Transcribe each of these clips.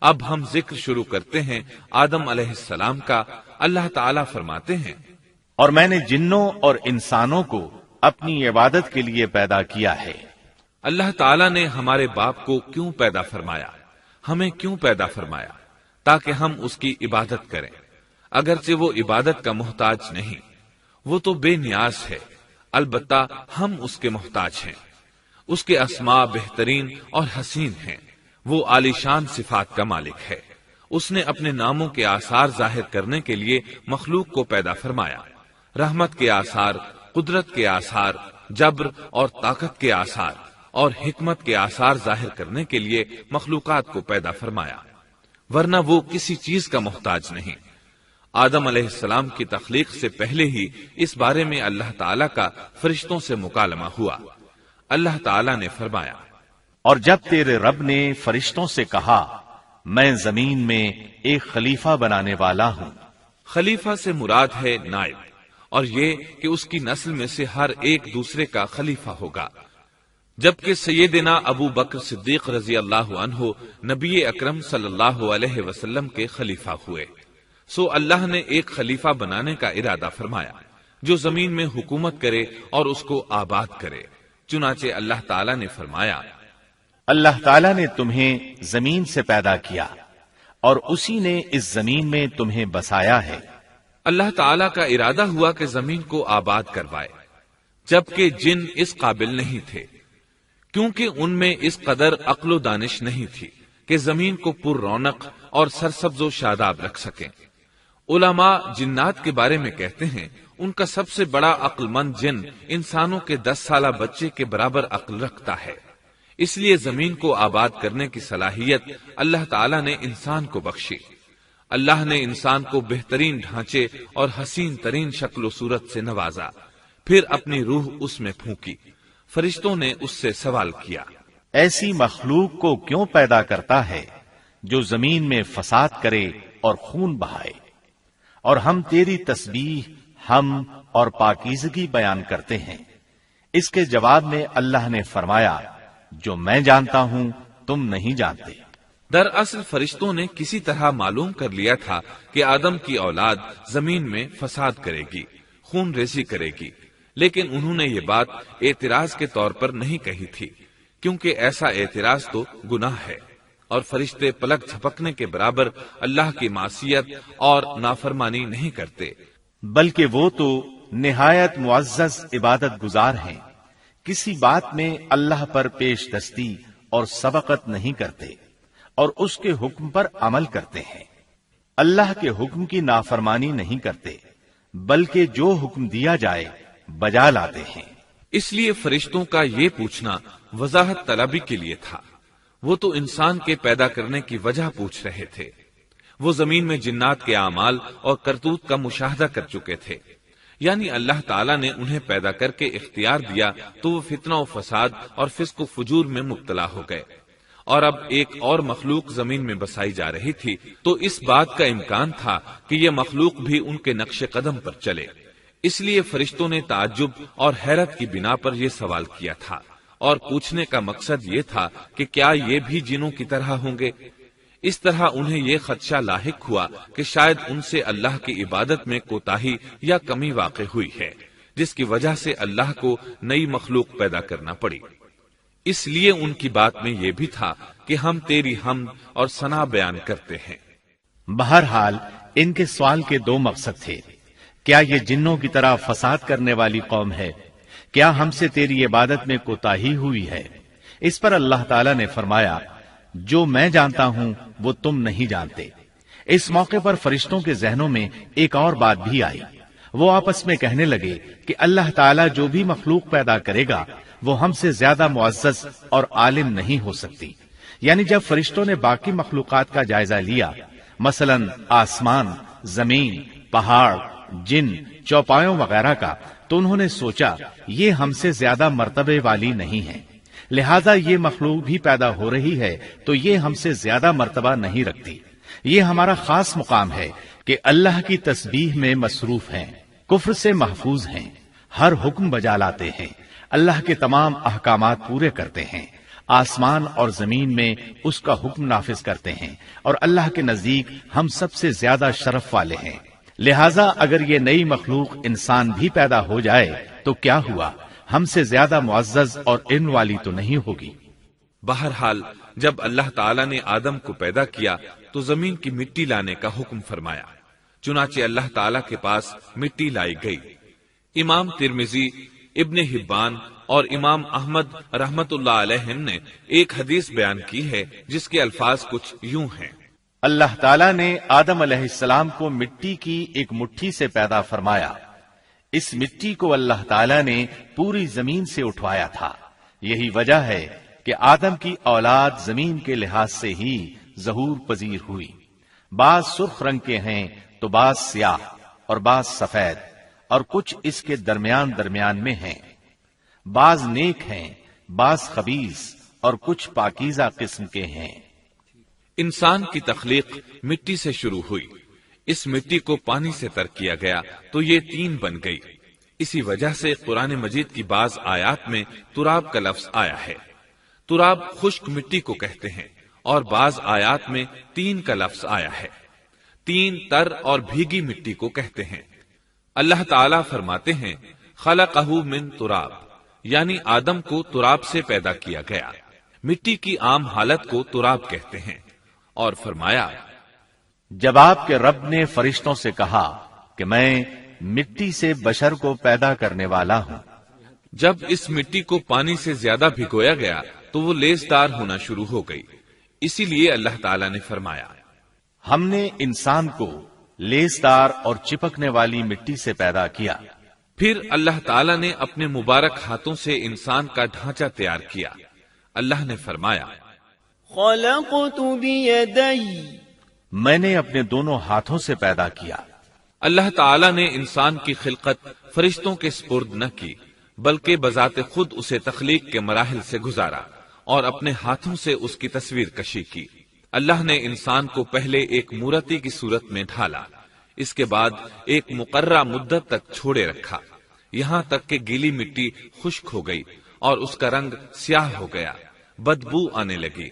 اب ہم ذکر شروع کرتے ہیں آدم علیہ السلام کا۔ اللہ تعالیٰ فرماتے ہیں، اور میں نے جنوں اور انسانوں کو اپنی عبادت کے لیے پیدا کیا ہے۔ اللہ تعالیٰ نے ہمارے باپ کو کیوں پیدا فرمایا، ہمیں کیوں پیدا فرمایا؟ تاکہ ہم اس کی عبادت کریں، اگرچہ وہ عبادت کا محتاج نہیں، وہ تو بے نیاز ہے، البتہ ہم اس کے محتاج ہیں۔ اس کے اسماء بہترین اور حسین ہیں، وہ عالی شان صفات کا مالک ہے۔ اس نے اپنے ناموں کے آثار ظاہر کرنے کے لیے مخلوق کو پیدا فرمایا، رحمت کے آثار، قدرت کے آثار، جبر اور طاقت کے آثار اور حکمت کے آثار ظاہر کرنے کے لیے مخلوقات کو پیدا فرمایا، ورنہ وہ کسی چیز کا محتاج نہیں۔ آدم علیہ السلام کی تخلیق سے پہلے ہی اس بارے میں اللہ تعالیٰ کا فرشتوں سے مکالمہ ہوا۔ اللہ تعالیٰ نے فرمایا، اور جب تیرے رب نے فرشتوں سے کہا میں زمین میں ایک خلیفہ بنانے والا ہوں۔ خلیفہ سے مراد ہے نائب، اور یہ کہ اس کی نسل میں سے ہر ایک دوسرے کا خلیفہ ہوگا۔ جبکہ سیدنا ابو بکر صدیق رضی اللہ عنہ نبی اکرم صلی اللہ علیہ وسلم کے خلیفہ ہوئے، سو اللہ نے ایک خلیفہ بنانے کا ارادہ فرمایا جو زمین میں حکومت کرے اور اس کو آباد کرے۔ چنانچہ اللہ تعالیٰ نے فرمایا، اللہ تعالیٰ نے تمہیں زمین سے پیدا کیا اور اسی نے اس زمین میں تمہیں بسایا ہے۔ اللہ تعالیٰ کا ارادہ ہوا کہ زمین کو آباد کروائے، جبکہ جن اس قابل نہیں تھے، کیونکہ ان میں اس قدر عقل و دانش نہیں تھی کہ زمین کو پر رونق اور سرسبز و شاداب رکھ سکیں۔ علماء جنات کے بارے میں کہتے ہیں ان کا سب سے بڑا عقل مند جن انسانوں کے 10 سالہ بچے کے برابر عقل رکھتا ہے، اس لیے زمین کو آباد کرنے کی صلاحیت اللہ تعالیٰ نے انسان کو بخشی۔ اللہ نے انسان کو بہترین ڈھانچے اور حسین ترین شکل و صورت سے نوازا، پھر اپنی روح اس میں پھونکی۔ فرشتوں نے اس سے سوال کیا، ایسی مخلوق کو کیوں پیدا کرتا ہے جو زمین میں فساد کرے اور خون بہائے؟ اور ہم تیری تسبیح، حمد اور پاکیزگی بیان کرتے ہیں۔ اس کے جواب میں اللہ نے فرمایا، جو میں جانتا ہوں تم نہیں جانتے۔ دراصل فرشتوں نے کسی طرح معلوم کر لیا تھا کہ آدم کی اولاد زمین میں فساد کرے گی، خون ریزی کرے گی، لیکن انہوں نے یہ بات اعتراض کے طور پر نہیں کہی تھی، کیونکہ ایسا اعتراض تو گناہ ہے، اور فرشتے پلک جھپکنے کے برابر اللہ کی معصیت اور نافرمانی نہیں کرتے، بلکہ وہ تو نہایت معزز عبادت گزار ہیں، کسی بات میں اللہ پر پیش دستی اور سبقت نہیں کرتے اور اس کے حکم پر عمل کرتے ہیں۔ اللہ کے حکم کی نافرمانی نہیں کرتے، بلکہ جو حکم دیا جائے بجا لاتے ہیں۔ اس لیے فرشتوں کا یہ پوچھنا وضاحت طلبی کے لیے تھا، وہ تو انسان کے پیدا کرنے کی وجہ پوچھ رہے تھے۔ وہ زمین میں جنات کے اعمال اور کرتوت کا مشاہدہ کر چکے تھے، یعنی اللہ تعالیٰ نے انہیں پیدا کر کے اختیار دیا تو وہ فتنہ و فساد اور فسق و فجور میں مبتلا ہو گئے، اور اب ایک اور مخلوق زمین میں بسائی جا رہی تھی، تو اس بات کا امکان تھا کہ یہ مخلوق بھی ان کے نقش قدم پر چلے۔ اس لیے فرشتوں نے تعجب اور حیرت کی بنا پر یہ سوال کیا تھا، اور پوچھنے کا مقصد یہ تھا کہ کیا یہ بھی جنوں کی طرح ہوں گے؟ اس طرح انہیں یہ خدشہ لاحق ہوا کہ شاید ان سے اللہ کی عبادت میں کوتاہی یا کمی واقع ہوئی ہے، جس کی وجہ سے اللہ کو نئی مخلوق پیدا کرنا پڑی۔ اس لیے ان کی بات میں یہ بھی تھا کہ ہم تیری حمد اور ثنا بیان کرتے ہیں۔ بہرحال ان کے سوال کے دو مقصد تھے، کیا یہ جنوں کی طرح فساد کرنے والی قوم ہے؟ کیا ہم سے تیری عبادت میں کوتاہی ہوئی ہے؟ اس پر اللہ تعالیٰ نے فرمایا، جو میں جانتا ہوں وہ تم نہیں جانتے۔ اس موقع پر فرشتوں کے ذہنوں میں ایک اور بات بھی آئی، وہ آپس میں کہنے لگے کہ اللہ تعالیٰ جو بھی مخلوق پیدا کرے گا وہ ہم سے زیادہ معزز اور عالم نہیں ہو سکتی۔ یعنی جب فرشتوں نے باقی مخلوقات کا جائزہ لیا، مثلا آسمان، زمین، پہاڑ، جن، چوپایوں وغیرہ کا، تو انہوں نے سوچا یہ ہم سے زیادہ مرتبے والی نہیں ہے، لہذا یہ مخلوق بھی پیدا ہو رہی ہے تو یہ ہم سے زیادہ مرتبہ نہیں رکھتی۔ یہ ہمارا خاص مقام ہے کہ اللہ کی تسبیح میں مصروف ہیں، کفر سے محفوظ ہیں، ہر حکم بجا لاتے ہیں، اللہ کے تمام احکامات پورے کرتے ہیں، آسمان اور زمین میں اس کا حکم نافذ کرتے ہیں، اور اللہ کے نزدیک ہم سب سے زیادہ شرف والے ہیں۔ لہذا اگر یہ نئی مخلوق انسان بھی پیدا ہو جائے تو کیا ہوا، ہم سے زیادہ معزز اور علم والی تو نہیں ہوگی۔ بہرحال جب اللہ تعالیٰ نے آدم کو پیدا کیا تو زمین کی مٹی لانے کا حکم فرمایا، چنانچہ اللہ تعالیٰ کے پاس مٹی لائی گئی۔ امام ترمذی، ابن حبان اور امام احمد رحمت اللہ علیہ نے ایک حدیث بیان کی ہے جس کے الفاظ کچھ یوں ہیں: اللہ تعالیٰ نے آدم علیہ السلام کو مٹی کی ایک مٹھی سے پیدا فرمایا، اس مٹی کو اللہ تعالیٰ نے پوری زمین سے اٹھوایا تھا۔ یہی وجہ ہے کہ آدم کی اولاد زمین کے لحاظ سے ہی ظہور پذیر ہوئی۔ بعض سرخ رنگ کے ہیں تو بعض سیاہ اور بعض سفید، اور کچھ اس کے درمیان میں ہیں۔ بعض نیک ہیں، بعض خبیث، اور کچھ پاکیزہ قسم کے ہیں۔ انسان کی تخلیق مٹی سے شروع ہوئی، اس مٹی کو پانی سے تر کیا گیا تو یہ تین بن گئی۔ اسی وجہ سے قرآن مجید کی بعض آیات میں تراب کا لفظ آیا ہے۔ تراب خشک مٹی کو کہتے ہیں، اور بعض آیات میں تین کا لفظ آیا ہے۔ تین تر اور بھیگی مٹی کو کہتے ہیں۔ اللہ تعالیٰ فرماتے ہیں خلقہ من تراب، یعنی آدم کو تراب سے پیدا کیا گیا۔ مٹی کی عام حالت کو تراب کہتے ہیں، اور فرمایا جب آپ کے رب نے فرشتوں سے کہا کہ میں مٹی سے بشر کو پیدا کرنے والا ہوں، جب اس مٹی کو پانی سے زیادہ بھگویا گیا تو وہ لیسدار ہونا شروع ہو گئی، اسی لیے اللہ تعالیٰ نے فرمایا ہم نے انسان کو لیسدار اور چپکنے والی مٹی سے پیدا کیا۔ پھر اللہ تعالیٰ نے اپنے مبارک ہاتھوں سے انسان کا ڈھانچہ تیار کیا۔ اللہ نے فرمایا خلقت بیدی، میں نے اپنے دونوں ہاتھوں سے پیدا کیا۔ اللہ تعالیٰ نے انسان کی خلقت فرشتوں کے سپرد نہ کی، بلکہ بذات خود اسے تخلیق کے مراحل سے گزارا اور اپنے ہاتھوں سے اس کی تصویر کشی کی۔ اللہ نے انسان کو پہلے ایک مورتی کی صورت میں ڈھالا، اس کے بعد ایک مقررہ مدت تک چھوڑے رکھا، یہاں تک کہ گیلی مٹی خشک ہو گئی اور اس کا رنگ سیاہ ہو گیا، بدبو آنے لگی،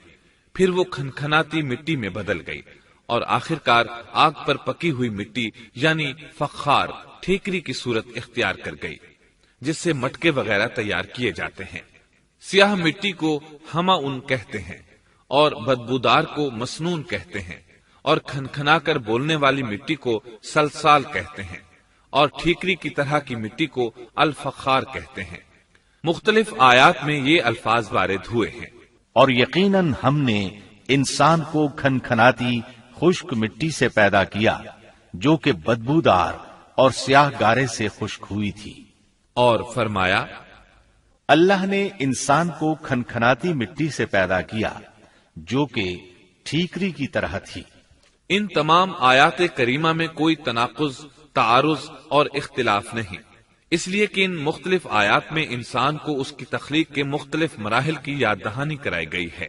پھر وہ کھنکھناتی مٹی میں بدل گئی، اور آخرکار آگ پر پکی ہوئی مٹی یعنی فخار ٹھیکری کی صورت اختیار کر گئی، جس سے مٹکے وغیرہ تیار کیے جاتے ہیں۔ سیاہ مٹی کو ہماون کہتے ہیں، اور بدبودار کو مسنون کہتے ہیں، اور کھنکھنا کر بولنے والی مٹی کو سلسال کہتے ہیں، اور ٹھیکری کی طرح کی مٹی کو الفخار کہتے ہیں۔ مختلف آیات میں یہ الفاظ وارد ہوئے ہیں۔ اور یقیناً ہم نے انسان کو کھنکھناتی خشک مٹی سے پیدا کیا جو کہ بدبودار اور سیاہ گارے سے خشک ہوئی تھی۔ اور فرمایا اللہ نے انسان کو کھنکھناتی مٹی سے پیدا کیا جو کہ ٹھیکری کی طرح تھی۔ ان تمام آیات کریمہ میں کوئی تناقض، تعارض اور اختلاف نہیں، اس لیے کہ ان مختلف آیات میں انسان کو اس کی تخلیق کے مختلف مراحل کی یاد دہانی کرائی گئی ہے۔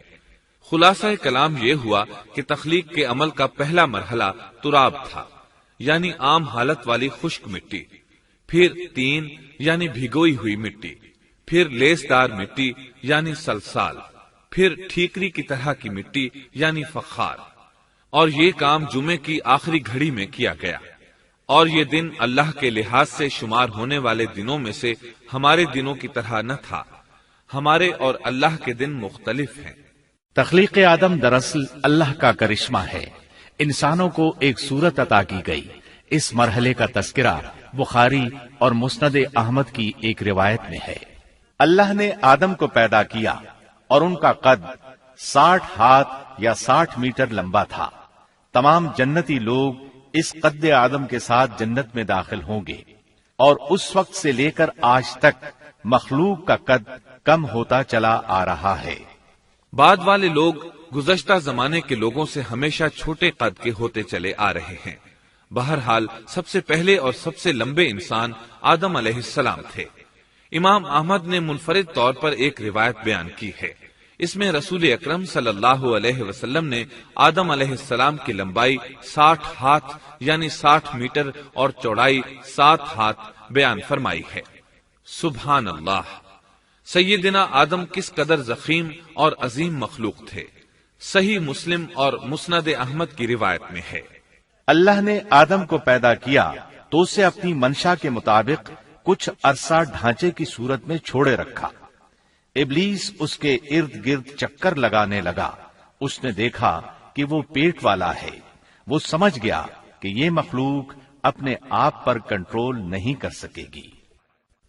خلاصہ کلام یہ ہوا کہ تخلیق کے عمل کا پہلا مرحلہ تراب تھا، یعنی عام حالت والی خشک مٹی، پھر تین یعنی بھگوئی ہوئی مٹی، پھر لیسدار مٹی یعنی سلسال، پھر ٹھیکری کی طرح کی مٹی یعنی فخار، اور یہ کام جمعے کی آخری گھڑی میں کیا گیا۔ اور یہ دن اللہ کے لحاظ سے شمار ہونے والے دنوں میں سے ہمارے دنوں کی طرح نہ تھا، ہمارے اور اللہ کے دن مختلف ہیں۔ تخلیق آدم دراصل اللہ کا کرشمہ ہے، انسانوں کو ایک صورت عطا کی گئی۔ اس مرحلے کا تذکرہ بخاری اور مسند احمد کی ایک روایت میں ہے۔ اللہ نے آدم کو پیدا کیا اور ان کا قد 60 ہاتھ یا 60 میٹر لمبا تھا۔ تمام جنتی لوگ اس قد آدم کے ساتھ جنت میں داخل ہوں گے، اور اس وقت سے لے کر آج تک مخلوق کا قد کم ہوتا چلا آ رہا ہے۔ بعد والے لوگ گزشتہ زمانے کے لوگوں سے ہمیشہ چھوٹے قد کے ہوتے چلے آ رہے ہیں۔ بہرحال سب سے پہلے اور سب سے لمبے انسان آدم علیہ السلام تھے۔ امام احمد نے منفرد طور پر ایک روایت بیان کی ہے، اس میں رسول اکرم صلی اللہ علیہ وسلم نے آدم علیہ السلام کی لمبائی 60 ہاتھ یعنی 60 میٹر اور چوڑائی 7 ہاتھ بیان فرمائی ہے۔ سبحان اللہ، سیدنا آدم کس قدر ضخیم اور عظیم مخلوق تھے، صحیح مسلم اور مسند احمد کی روایت میں ہے، اللہ نے آدم کو پیدا کیا تو اسے اپنی منشا کے مطابق کچھ عرصہ ڈھانچے کی صورت میں چھوڑے رکھا۔ ابلیس اس کے ارد گرد چکر لگانے لگا۔ اس نے دیکھا کہ وہ پیٹ والا ہے۔ وہ سمجھ گیا کہ یہ مخلوق اپنے آپ پر کنٹرول نہیں کر سکے گی۔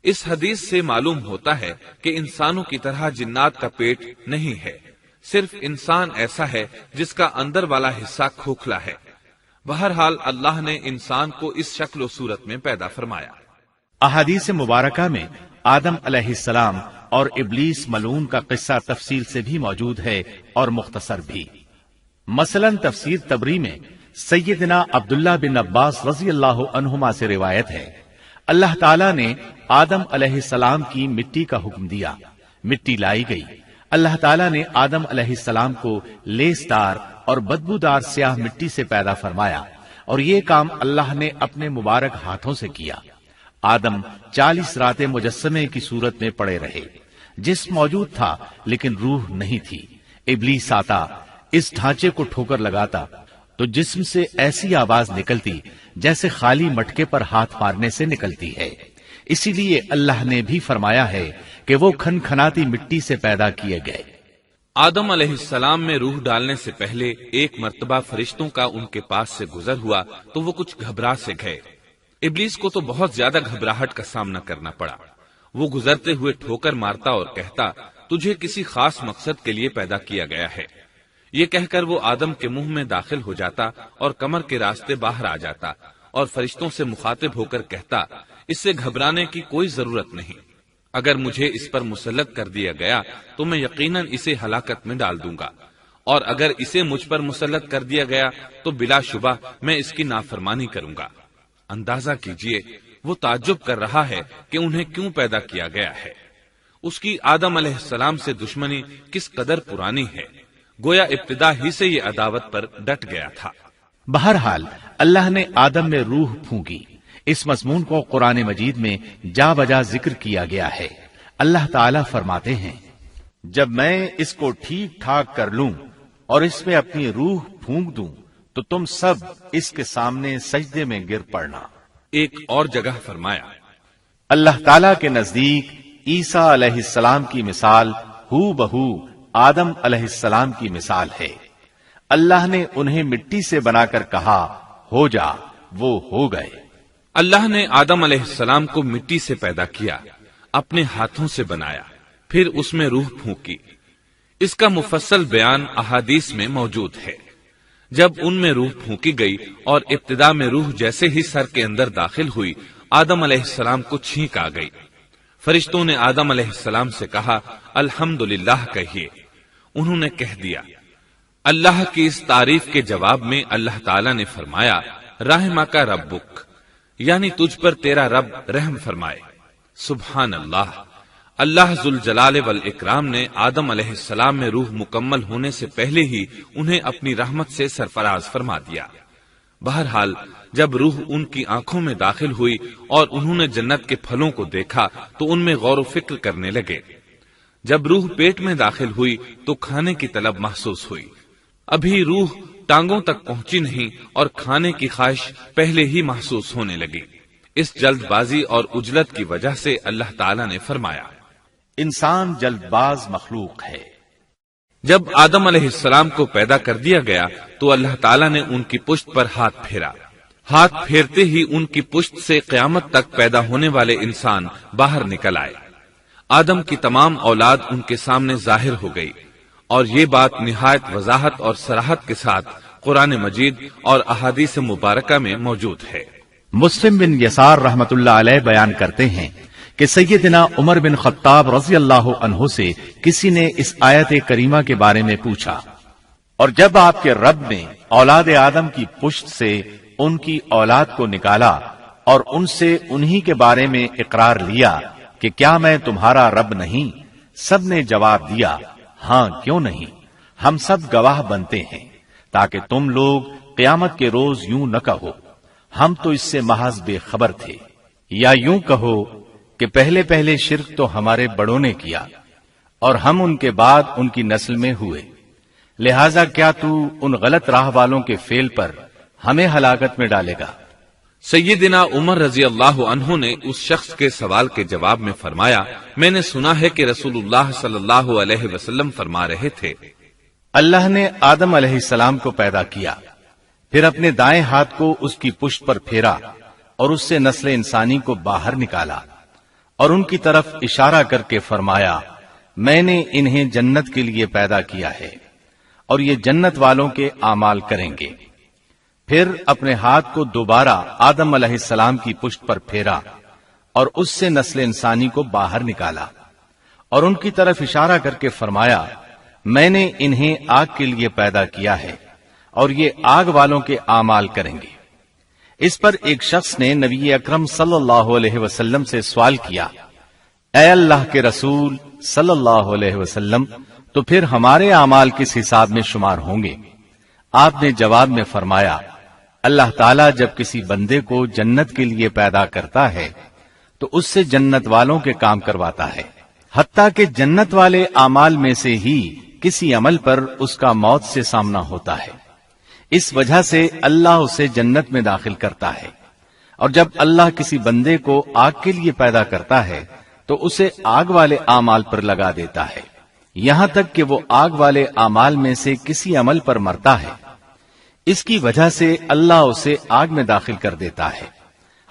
اس حدیث سے معلوم ہوتا ہے کہ انسانوں کی طرح جنات کا پیٹ نہیں ہے، صرف انسان ایسا ہے جس کا اندر والا حصہ کھوکھلا ہے۔ بہرحال اللہ نے انسان کو اس شکل و صورت میں پیدا فرمایا۔ احادیث مبارکہ میں آدم علیہ السلام اور ابلیس ملعون کا قصہ تفصیل سے بھی موجود ہے اور مختصر بھی۔ مثلا تفسیر تبری میں سیدنا عبداللہ بن عباس رضی اللہ عنہما سے روایت ہے، اللہ تعالیٰ نے آدم علیہ السلام کی مٹی کا حکم دیا، مٹی لائی گئی۔ اللہ تعالیٰ نے آدم علیہ السلام کو لیسدار اور بدبودار سیاہ مٹی سے پیدا فرمایا، اور یہ کام اللہ نے اپنے مبارک ہاتھوں سے کیا۔ آدم 40 راتیں مجسمے کی صورت میں پڑے رہے، جسم موجود تھا لیکن روح نہیں تھی۔ ابلیس آتا، اس ڈھانچے کو ٹھوکر لگاتا تو جسم سے ایسی آواز نکلتی جیسے خالی مٹکے پر ہاتھ مارنے سے نکلتی ہے۔ اسی لیے اللہ نے بھی فرمایا ہے کہ وہ کھنکھناتی مٹی سے پیدا کیے گئے۔ آدم علیہ السلام میں روح ڈالنے سے پہلے ایک مرتبہ فرشتوں کا ان کے پاس سے گزر ہوا تو وہ کچھ گھبرا سے گئے۔ ابلیس کو تو بہت زیادہ گھبراہٹ کا سامنا کرنا پڑا۔ وہ گزرتے ہوئے ٹھوکر مارتا اور کہتا، تجھے کسی خاص مقصد کے لیے پیدا کیا گیا ہے۔ یہ کہہ کر وہ آدم کے منہ میں داخل ہو جاتا اور کمر کے راستے باہر آ جاتا اور فرشتوں سے مخاطب ہو کر کہتا، اس سے گھبرانے کی کوئی ضرورت نہیں۔ اگر مجھے اس پر مسلط کر دیا گیا تو میں یقیناً اسے ہلاکت میں ڈال دوں گا، اور اگر اسے مجھ پر مسلط کر دیا گیا تو بلا شبہ میں اس کی نافرمانی کروں گا۔ اندازہ کیجئے وہ تعجب کر رہا ہے کہ انہیں کیوں پیدا کیا گیا ہے۔ اس کی آدم علیہ السلام سے دشمنی کس قدر پرانی ہے، گویا ابتدا ہی سے یہ عداوت پر ڈٹ گیا تھا۔ بہرحال اللہ نے آدم میں روح پھونکی۔ اس مضمون کو قرآن مجید میں جا بجا ذکر کیا گیا ہے۔ اللہ تعالیٰ فرماتے ہیں، جب میں اس کو ٹھیک ٹھاک کر لوں اور اس میں اپنی روح پھونک دوں تو تم سب اس کے سامنے سجدے میں گر پڑنا۔ ایک اور جگہ فرمایا، اللہ تعالیٰ کے نزدیک عیسیٰ علیہ السلام کی مثال ہو بہو آدم علیہ السلام کی مثال ہے۔ اللہ نے انہیں مٹی سے بنا کر کہا، ہو جا، وہ ہو گئے۔ اللہ نے آدم علیہ السلام کو مٹی سے پیدا کیا، اپنے ہاتھوں سے بنایا، پھر اس میں روح پھونکی۔ اس کا مفصل بیان احادیث میں موجود ہے۔ جب ان میں روح پھونکی گئی اور ابتدا میں روح جیسے ہی سر کے اندر داخل ہوئی، آدم علیہ السلام کو چھینک آ گئی۔ فرشتوں نے آدم علیہ السلام سے کہا، الحمدللہ کہیے۔ انہوں نے کہہ دیا۔ اللہ کی اس تعریف کے جواب میں اللہ تعالی نے فرمایا، رحمک ربک، یعنی تجھ پر تیرا رب رحم فرمائے۔ سبحان اللہ، اللہ ذوالجلال والاکرام نے آدم علیہ السلام میں روح مکمل ہونے سے پہلے ہی انہیں اپنی رحمت سے سرفراز فرما دیا۔ بہرحال جب روح ان کی آنکھوں میں داخل ہوئی اور انہوں نے جنت کے پھلوں کو دیکھا تو ان میں غور و فکر کرنے لگے۔ جب روح پیٹ میں داخل ہوئی تو کھانے کی طلب محسوس ہوئی۔ ابھی روح ٹانگوں تک پہنچی نہیں اور کھانے کی خواہش پہلے ہی محسوس ہونے لگی۔ اس جلد بازی اور عجلت کی وجہ سے اللہ تعالی نے فرمایا، انسان جلد باز مخلوق ہے۔ جب آدم علیہ السلام کو پیدا کر دیا گیا تو اللہ تعالیٰ نے ان کی پشت پر ہاتھ پھیرا۔ ہاتھ پھیرتے ہی ان کی پشت سے قیامت تک پیدا ہونے والے انسان باہر نکل آئے۔ آدم کی تمام اولاد ان کے سامنے ظاہر ہو گئی، اور یہ بات نہایت وضاحت اور صراحت کے ساتھ قرآن مجید اور احادیث مبارکہ میں موجود ہے۔ مسلم بن یسار رحمت اللہ علیہ بیان کرتے ہیں کہ سیدنا عمر بن خطاب رضی اللہ عنہ سے کسی نے اس آیت کریمہ کے بارے میں پوچھا، اور جب آپ کے رب نے اولاد آدم کی پشت سے ان کی اولاد کو نکالا اور ان سے انہی کے بارے میں اقرار لیا کہ کیا میں تمہارا رب نہیں، سب نے جواب دیا، ہاں کیوں نہیں، ہم سب گواہ بنتے ہیں، تاکہ تم لوگ قیامت کے روز یوں نہ کہو ہم تو اس سے محض بے خبر تھے، یا یوں کہو کہ پہلے پہلے شرک تو ہمارے بڑوں نے کیا اور ہم ان کے بعد ان کی نسل میں ہوئے، لہذا کیا تو ان غلط راہ والوں کے فعل پر ہمیں ہلاکت میں ڈالے گا؟ سیدنا عمر رضی اللہ عنہ نے اس شخص کے سوال کے جواب میں فرمایا، میں نے سنا ہے کہ رسول اللہ صلی اللہ علیہ وسلم فرما رہے تھے، اللہ نے آدم علیہ السلام کو پیدا کیا، پھر اپنے دائیں ہاتھ کو اس کی پشت پر پھیرا اور اس سے نسل انسانی کو باہر نکالا اور ان کی طرف اشارہ کر کے فرمایا، میں نے انہیں جنت کے لیے پیدا کیا ہے اور یہ جنت والوں کے اعمال کریں گے۔ پھر اپنے ہاتھ کو دوبارہ آدم علیہ السلام کی پشت پر پھیرا اور اس سے نسل انسانی کو باہر نکالا اور ان کی طرف اشارہ کر کے فرمایا، میں نے انہیں آگ کے لیے پیدا کیا ہے اور یہ آگ والوں کے اعمال کریں گے۔ اس پر ایک شخص نے نبی اکرم صلی اللہ علیہ وسلم سے سوال کیا، اے اللہ کے رسول صلی اللہ علیہ وسلم، تو پھر ہمارے اعمال کس حساب میں شمار ہوں گے؟ آپ نے جواب میں فرمایا، اللہ تعالیٰ جب کسی بندے کو جنت کے لیے پیدا کرتا ہے تو اس سے جنت والوں کے کام کرواتا ہے، حتیٰ کہ جنت والے اعمال میں سے ہی کسی عمل پر اس کا موت سے سامنا ہوتا ہے، اس وجہ سے اللہ اسے جنت میں داخل کرتا ہے، اور جب اللہ کسی بندے کو آگ کے لیے پیدا کرتا ہے تو اسے آگ والے اعمال پر لگا دیتا ہے، یہاں تک کہ وہ آگ والے اعمال میں سے کسی عمل پر مرتا ہے، اس کی وجہ سے اللہ اسے آگ میں داخل کر دیتا ہے۔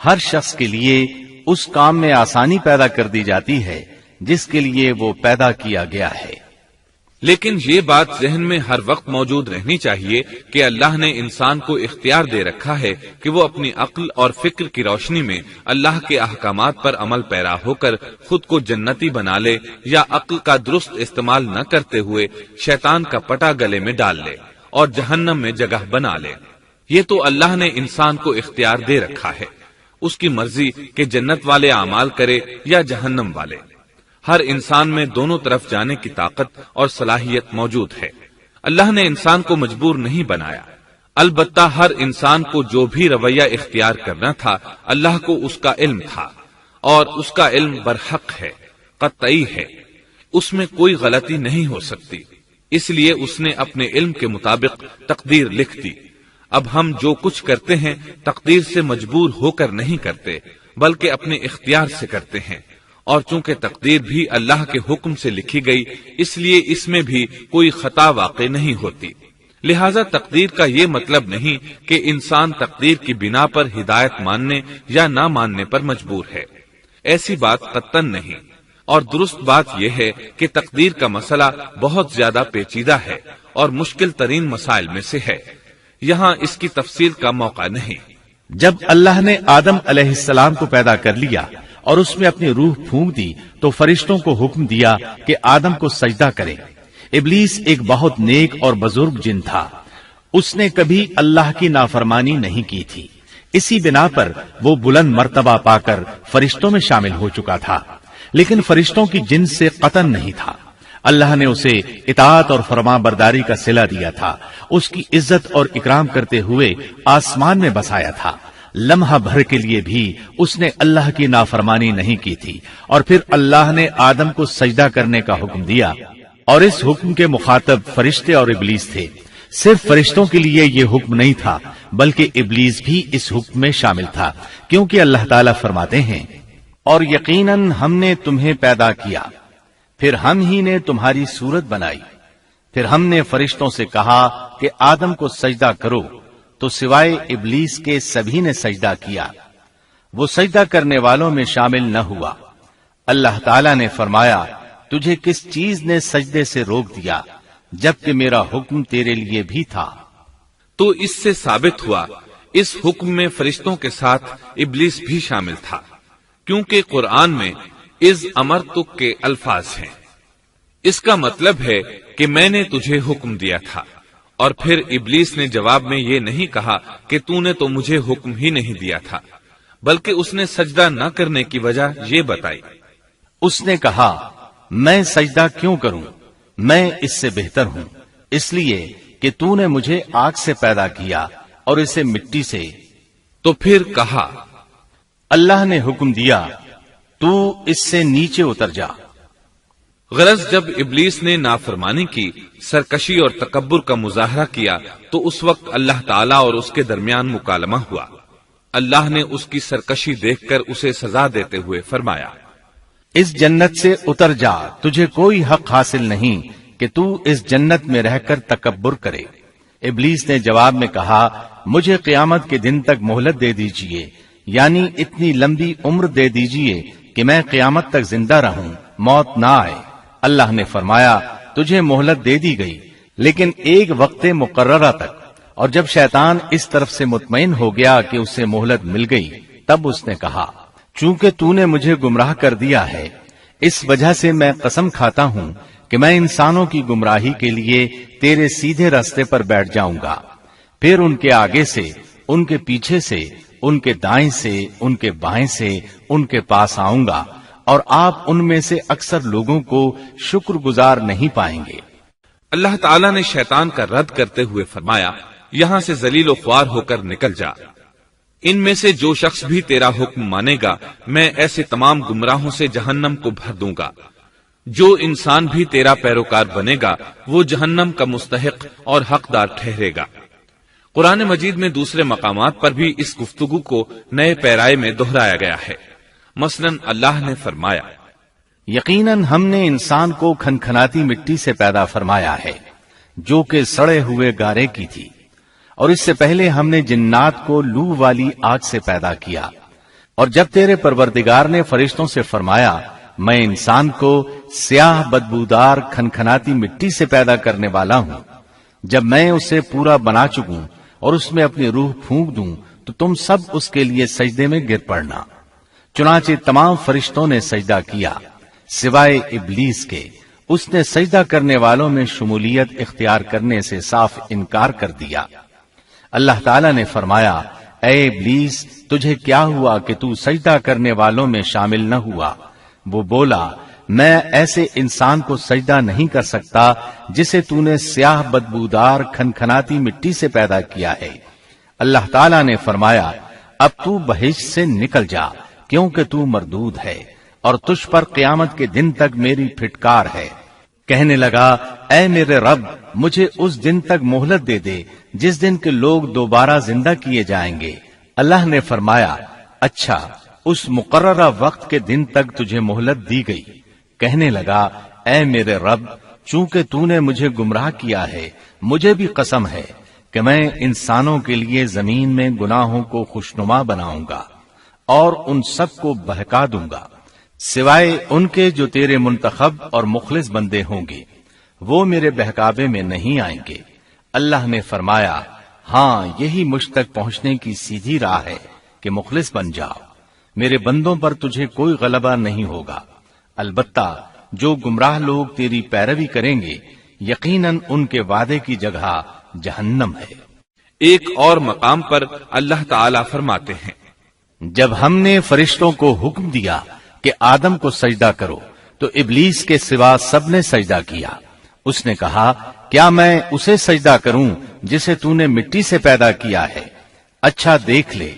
ہر شخص کے لیے اس کام میں آسانی پیدا کر دی جاتی ہے جس کے لیے وہ پیدا کیا گیا ہے۔ لیکن یہ بات ذہن میں ہر وقت موجود رہنی چاہیے کہ اللہ نے انسان کو اختیار دے رکھا ہے کہ وہ اپنی عقل اور فکر کی روشنی میں اللہ کے احکامات پر عمل پیرا ہو کر خود کو جنتی بنا لے، یا عقل کا درست استعمال نہ کرتے ہوئے شیطان کا پٹا گلے میں ڈال لے اور جہنم میں جگہ بنا لے۔ یہ تو اللہ نے انسان کو اختیار دے رکھا ہے، اس کی مرضی کہ جنت والے اعمال کرے یا جہنم والے۔ ہر انسان میں دونوں طرف جانے کی طاقت اور صلاحیت موجود ہے۔ اللہ نے انسان کو مجبور نہیں بنایا، البتہ ہر انسان کو جو بھی رویہ اختیار کرنا تھا اللہ کو اس کا علم تھا، اور اس کا علم برحق ہے، قطعی ہے، اس میں کوئی غلطی نہیں ہو سکتی، اس لیے اس نے اپنے علم کے مطابق تقدیر لکھ دی۔ اب ہم جو کچھ کرتے ہیں تقدیر سے مجبور ہو کر نہیں کرتے، بلکہ اپنے اختیار سے کرتے ہیں، اور چونکہ تقدیر بھی اللہ کے حکم سے لکھی گئی اس لیے اس میں بھی کوئی خطا واقع نہیں ہوتی۔ لہذا تقدیر کا یہ مطلب نہیں کہ انسان تقدیر کی بنا پر ہدایت ماننے یا نہ ماننے پر مجبور ہے، ایسی بات قطعاً نہیں۔ اور درست بات یہ ہے کہ تقدیر کا مسئلہ بہت زیادہ پیچیدہ ہے اور مشکل ترین مسائل میں سے ہے، یہاں اس کی تفصیل کا موقع نہیں۔ جب اللہ نے آدم علیہ السلام کو پیدا کر لیا اور اس میں اپنی روح پھونک دی تو فرشتوں کو حکم دیا کہ آدم کو سجدہ کرے۔ ابلیس ایک بہت نیک اور بزرگ جن تھا، اس نے کبھی اللہ کی نافرمانی نہیں کی تھی، اسی بنا پر وہ بلند مرتبہ پا کر فرشتوں میں شامل ہو چکا تھا، لیکن فرشتوں کی جنس سے قطعاً نہیں تھا۔ اللہ نے اسے اطاعت اور فرما برداری کا صلہ دیا تھا، اس کی عزت اور اکرام کرتے ہوئے آسمان میں بسایا تھا، لمحہ بھر کے لیے بھی اس نے اللہ کی نافرمانی نہیں کی تھی، اور پھر اللہ نے آدم کو سجدہ کرنے کا حکم دیا، اور اس حکم کے مخاطب فرشتے اور ابلیس تھے۔ صرف فرشتوں کے لیے یہ حکم نہیں تھا بلکہ ابلیس بھی اس حکم میں شامل تھا، کیونکہ اللہ تعالیٰ فرماتے ہیں، اور یقیناً ہم نے تمہیں پیدا کیا، پھر ہم ہی نے تمہاری صورت بنائی، پھر ہم نے فرشتوں سے کہا کہ آدم کو سجدہ کرو، تو سوائے ابلیس کے سبھی نے سجدہ کیا، وہ سجدہ کرنے والوں میں شامل نہ ہوا۔ اللہ تعالیٰ نے فرمایا، تجھے کس چیز نے سجدے سے روک دیا جبکہ میرا حکم تیرے لیے بھی تھا؟ تو اس سے ثابت ہوا اس حکم میں فرشتوں کے ساتھ ابلیس بھی شامل تھا، کیونکہ قرآن میں از امرتک کے الفاظ ہیں۔ اس کا مطلب ہے کہ میں نے تجھے حکم دیا تھا، اور پھر ابلیس نے جواب میں یہ نہیں کہا کہ تو نے تو مجھے حکم ہی نہیں دیا تھا، بلکہ اس نے سجدہ نہ کرنے کی وجہ یہ بتائی۔ اس نے کہا، میں سجدہ کیوں کروں، میں اس سے بہتر ہوں، اس لیے کہ تو نے مجھے آگ سے پیدا کیا اور اسے مٹی سے۔ تو پھر کہا، اللہ نے حکم دیا، تو اس سے نیچے اتر جا۔ غرض جب ابلیس نے نافرمانی کی، سرکشی اور تکبر کا مظاہرہ کیا تو اس وقت اللہ تعالیٰ اور اس کے درمیان مکالمہ ہوا۔ اللہ نے اس کی سرکشی دیکھ کر اسے سزا دیتے ہوئے فرمایا، اس جنت سے اتر جا، تجھے کوئی حق حاصل نہیں کہ تو اس جنت میں رہ کر تکبر کرے۔ ابلیس نے جواب میں کہا، مجھے قیامت کے دن تک مہلت دے دیجئے، یعنی اتنی لمبی عمر دے دیجئے کہ میں قیامت تک زندہ رہوں، موت نہ آئے۔ اللہ نے فرمایا، تجھے مہلت دے دی گئی، لیکن ایک وقت مقررہ تک۔ اور جب شیطان اس طرف سے مطمئن ہو گیا کہ اسے مہلت مل گئی، تب اس نے کہا، چونکہ تو نے مجھے گمراہ کر دیا ہے، اس وجہ سے میں قسم کھاتا ہوں کہ میں انسانوں کی گمراہی کے لیے تیرے سیدھے راستے پر بیٹھ جاؤں گا، پھر ان کے آگے سے، ان کے پیچھے سے، ان کے دائیں سے، ان کے بائیں سے، ان کے پاس آؤں گا، اور آپ ان میں سے اکثر لوگوں کو شکر گزار نہیں پائیں گے۔ اللہ تعالیٰ نے شیطان کا رد کرتے ہوئے فرمایا، یہاں سے ذلیل و خوار ہو کر نکل جا۔ ان میں سے جو شخص بھی تیرا حکم مانے گا، میں ایسے تمام گمراہوں سے جہنم کو بھر دوں گا۔ جو انسان بھی تیرا پیروکار بنے گا، وہ جہنم کا مستحق اور حقدار ٹھہرے گا۔ قرآن مجید میں دوسرے مقامات پر بھی اس گفتگو کو نئے پیرائے میں دہرایا گیا ہے۔ مثلاً اللہ نے فرمایا، یقیناً ہم نے انسان کو کھنکھناتی مٹی سے پیدا فرمایا ہے، جو کہ سڑے ہوئے گارے کی تھی، اور اس سے پہلے ہم نے جنات کو لو والی آگ سے پیدا کیا۔ اور جب تیرے پروردگار نے فرشتوں سے فرمایا، میں انسان کو سیاہ بدبودار کھنکھناتی مٹی سے پیدا کرنے والا ہوں، جب میں اسے پورا بنا چکوں اور اس میں اپنی روح پھونک دوں تو تم سب اس کے لیے سجدے میں گر پڑنا۔ چنانچہ تمام فرشتوں نے سجدہ کیا سوائے ابلیس کے، اس نے سجدہ کرنے والوں میں شمولیت اختیار کرنے سے صاف انکار کر دیا۔ اللہ تعالیٰ نے فرمایا، اے ابلیس، تجھے کیا ہوا کہ تو سجدہ کرنے والوں میں شامل نہ ہوا؟ وہ بولا، میں ایسے انسان کو سجدہ نہیں کر سکتا جسے تو نے سیاہ بدبودار کھنکھناتی مٹی سے پیدا کیا ہے۔ اللہ تعالیٰ نے فرمایا، اب تو بہشت سے نکل جا، کیونکہ تو مردود ہے اور تجھ پر قیامت کے دن تک میری پھٹکار ہے۔ کہنے لگا، اے میرے رب، مجھے اس دن تک مہلت دے دے جس دن کے لوگ دوبارہ زندہ کیے جائیں گے۔ اللہ نے فرمایا، اچھا، اس مقررہ وقت کے دن تک تجھے مہلت دی گئی۔ کہنے لگا، اے میرے رب، چونکہ تو نے مجھے گمراہ کیا ہے، مجھے بھی قسم ہے کہ میں انسانوں کے لیے زمین میں گناہوں کو خوشنما بناؤں گا اور ان سب کو بہکا دوں گا، سوائے ان کے جو تیرے منتخب اور مخلص بندے ہوں گے، وہ میرے بہکاوے میں نہیں آئیں گے۔ اللہ نے فرمایا، ہاں، یہی مجھ تک پہنچنے کی سیدھی راہ ہے کہ مخلص بن جاؤ، میرے بندوں پر تجھے کوئی غلبہ نہیں ہوگا۔ البتہ جو گمراہ لوگ تیری پیروی کریں گے، یقیناً ان کے وعدے کی جگہ جہنم ہے۔ ایک اور مقام پر اللہ تعالیٰ فرماتے ہیں، جب ہم نے فرشتوں کو حکم دیا کہ آدم کو سجدہ کرو تو ابلیس کے سوا سب نے سجدہ کیا۔ اس نے کہا، کیا میں اسے سجدہ کروں جسے تو نے مٹی سے پیدا کیا ہے؟ اچھا دیکھ لے،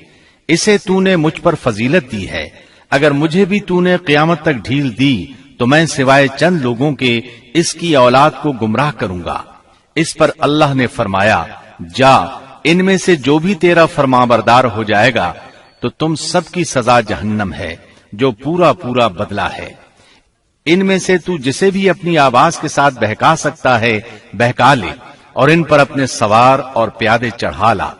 اسے تو نے مجھ پر فضیلت دی ہے، اگر مجھے بھی تو نے قیامت تک ڈھیل دی تو میں سوائے چند لوگوں کے اس کی اولاد کو گمراہ کروں گا۔ اس پر اللہ نے فرمایا، جا، ان میں سے جو بھی تیرا فرمانبردار ہو جائے گا تو تم سب کی سزا جہنم ہے، جو پورا پورا بدلہ ہے۔ ان میں سے تو جسے بھی اپنی آواز کے ساتھ بہکا سکتا ہے بہکا لے، اور ان پر اپنے سوار اور پیادے چڑھا لا،